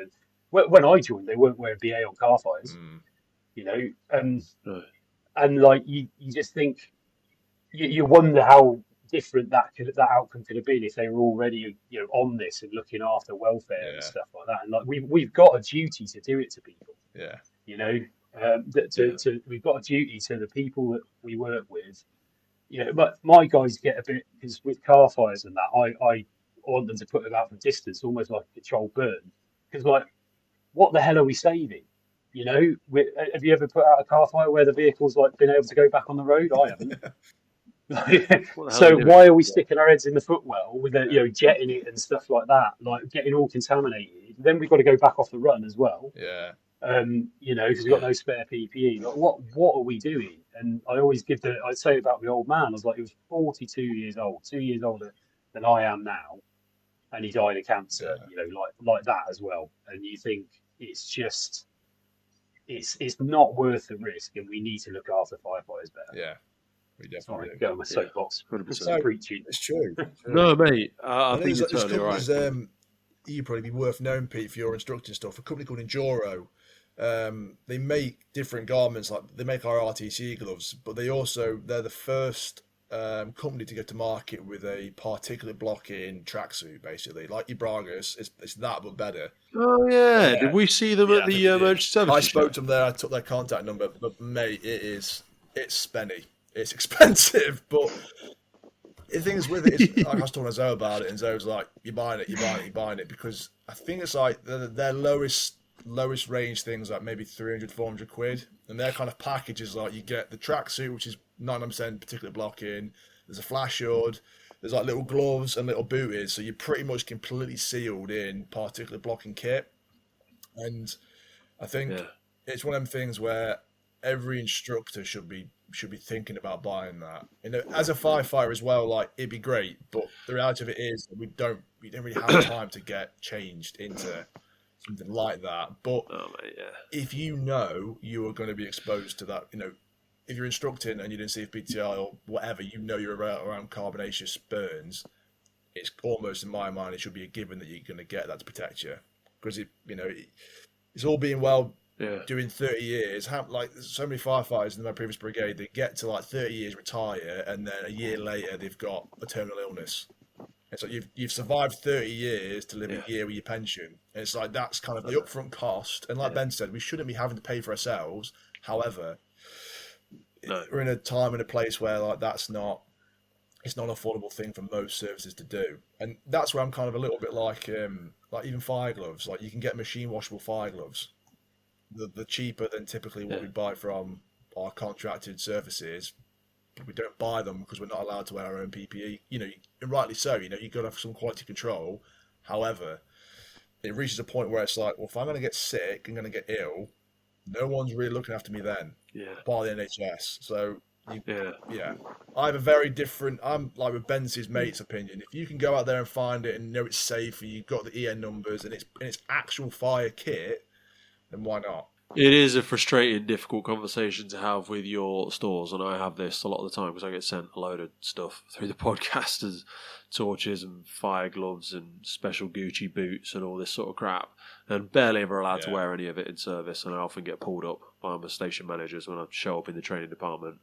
when I joined, they weren't wearing BA on car fires. And like you just think, you wonder how different that outcome could have been if they were already on this and looking after welfare and stuff like that. And like we've got a duty to do it to people.
Yeah.
We've got a duty to the people that we work with. But my guys get a bit, because with car fires and that, I want them to put them out from distance, almost like a controlled burn. Because like, what the hell are we saving? Have you ever put out a car fire where the vehicle's like been able to go back on the road? I haven't. So why are we sticking our heads in the footwell with jetting it and stuff like that, like getting all contaminated? Then we've got to go back off the run as well.
Yeah.
Because we've got no spare PPE. Like, what are we doing? And I always I'd say about my old man, I was like, he was 42 years old, 2 years older than I am now, and he died of cancer. Like that as well. And you think it's just, it's not worth the risk, and we need to look after firefighters better.
Yeah. We definitely
go on my soapbox. 100% preaching.
It's true.
No, mate, I think you're totally right.
You'd probably be worth known, Pete, for your instructing stuff. A company called Enduro. They make different garments, like they make our RTC gloves, but they're the first company to go to market with a particulate blocking tracksuit, basically, like your Bragas. It's that, but better.
Oh yeah, did we see them at the emergency service?
I spoke to them there. I took their contact number, but mate, it's spenny. It's expensive, but the thing is with it is, I was talking to Zoe about it, and Zoe was like, "You're buying it," because I think it's like their lowest range things, like maybe 300, 400 quid, and their kind of packages, like you get the tracksuit, which is 99% particulate blocking. There's a flash hood. There's like little gloves and little booties, so you're pretty much completely sealed in particulate blocking kit. And I think it's one of them things where every instructor should be thinking about buying that. As a firefighter as well, like it'd be great, but the reality of it is that we don't really have time to get changed into something like that. But if you know you are going to be exposed to that, if you're instructing and you didn't see PTI or whatever, you're around carbonaceous burns, it's almost, in my mind, it should be a given that you're going to get that to protect you, because it's all being well. Doing 30 years, like so many firefighters in my previous brigade, they get to like 30 years, retire, and then a year later they've got a terminal illness. It's like you've survived 30 years to live a year with your pension. And it's like that's kind of the upfront cost. And like Ben said, we shouldn't be having to pay for ourselves. However, we're in a time and a place where like it's not an affordable thing for most services to do. And that's where I'm kind of a little bit like even fire gloves. Like you can get machine washable fire gloves. The cheaper than typically what we buy from our contracted services, but we don't buy them because we're not allowed to wear our own PPE. And rightly so. You've got to have some quality control. However, it reaches a point where it's like, well, if I'm going to get sick, I'm going to get ill, no one's really looking after me then.
Yeah.
By the NHS. So
Yeah.
I have a very different. I'm like with Benzie's mate's opinion. If you can go out there and find it and know it's safe, and you've got the EN numbers and it's actual fire kit, then why not?
It is a frustrating, difficult conversation to have with your stores, and I have this a lot of the time because I get sent a load of stuff through the podcast as torches and fire gloves and special Gucci boots and all this sort of crap, and barely ever allowed to wear any of it in service, and I often get pulled up by my station managers when I show up in the training department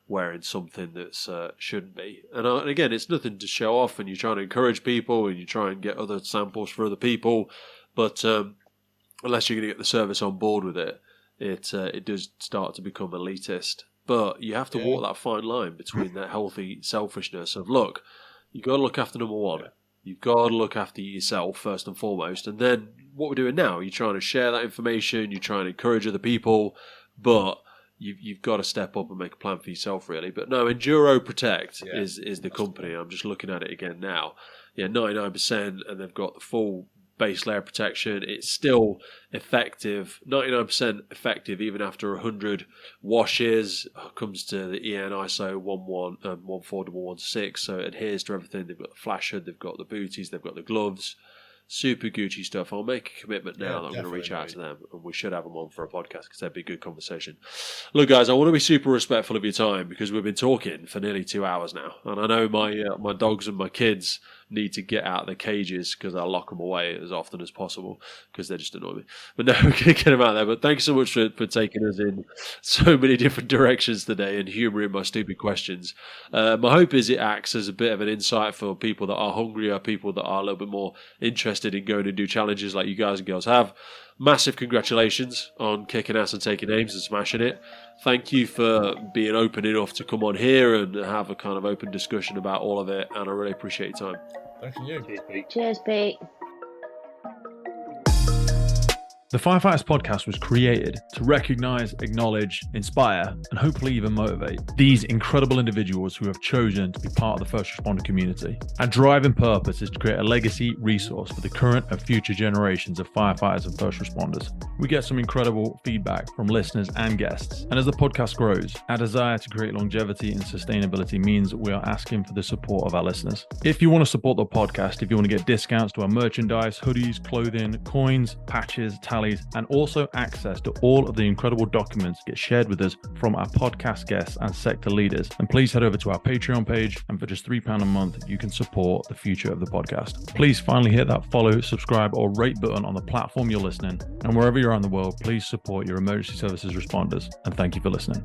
wearing something that shouldn't be. And again, it's nothing to show off, and you're trying to encourage people and you try and get other samples for other people, but unless you're going to get the service on board with it, it does start to become elitist. But you have to walk that fine line between that healthy selfishness of, look, you've got to look after number one. You've got to look after yourself first and foremost. And then what we're doing now, you're trying to share that information, you're trying to encourage other people, but you've got to step up and make a plan for yourself, really. But no, Enduro Protect is the company. I'm just looking at it again now. 99%, and they've got the full base layer protection. It's still effective, 99% effective even after 100 washes. Comes to the EN ISO 14116, so it adheres to everything. They've got the flash hood, they've got the booties, they've got the gloves. Super Gucci stuff. I'll make a commitment now that I'm going to reach out to them, and we should have them on for a podcast because that'd be a good conversation. Look, guys, I want to be super respectful of your time because we've been talking for nearly 2 hours now, and I know my dogs and my kids need to get out of their cages because I lock them away as often as possible because they just annoy me. But no, we're going to get them out there. But thanks so much for taking us in so many different directions today and humouring my stupid questions. My hope is it acts as a bit of an insight for people that are hungrier, people that are a little bit more interested in going to do challenges like you guys and girls have. Massive congratulations on kicking ass and taking names and smashing it. Thank you for being open enough to come on here and have a kind of open discussion about all of it, and I really appreciate your time.
Thank you.
Cheers, Pete.
Cheers, Pete.
The Firefighters Podcast was created to recognize, acknowledge, inspire, and hopefully even motivate these incredible individuals who have chosen to be part of the first responder community. Our drive and purpose is to create a legacy resource for the current and future generations of firefighters and first responders. We get some incredible feedback from listeners and guests, and as the podcast grows, our desire to create longevity and sustainability means we are asking for the support of our listeners. If you want to support the podcast, if you want to get discounts to our merchandise, hoodies, clothing, coins, patches, tallies, and also access to all of the incredible documents get shared with us from our podcast guests and sector leaders, and please head over to our Patreon page, and for just £3 a month you can support the future of the podcast. Please finally hit that follow, subscribe or rate button on the platform you're listening, and wherever you're around the world, please support your emergency services responders, and thank you for listening.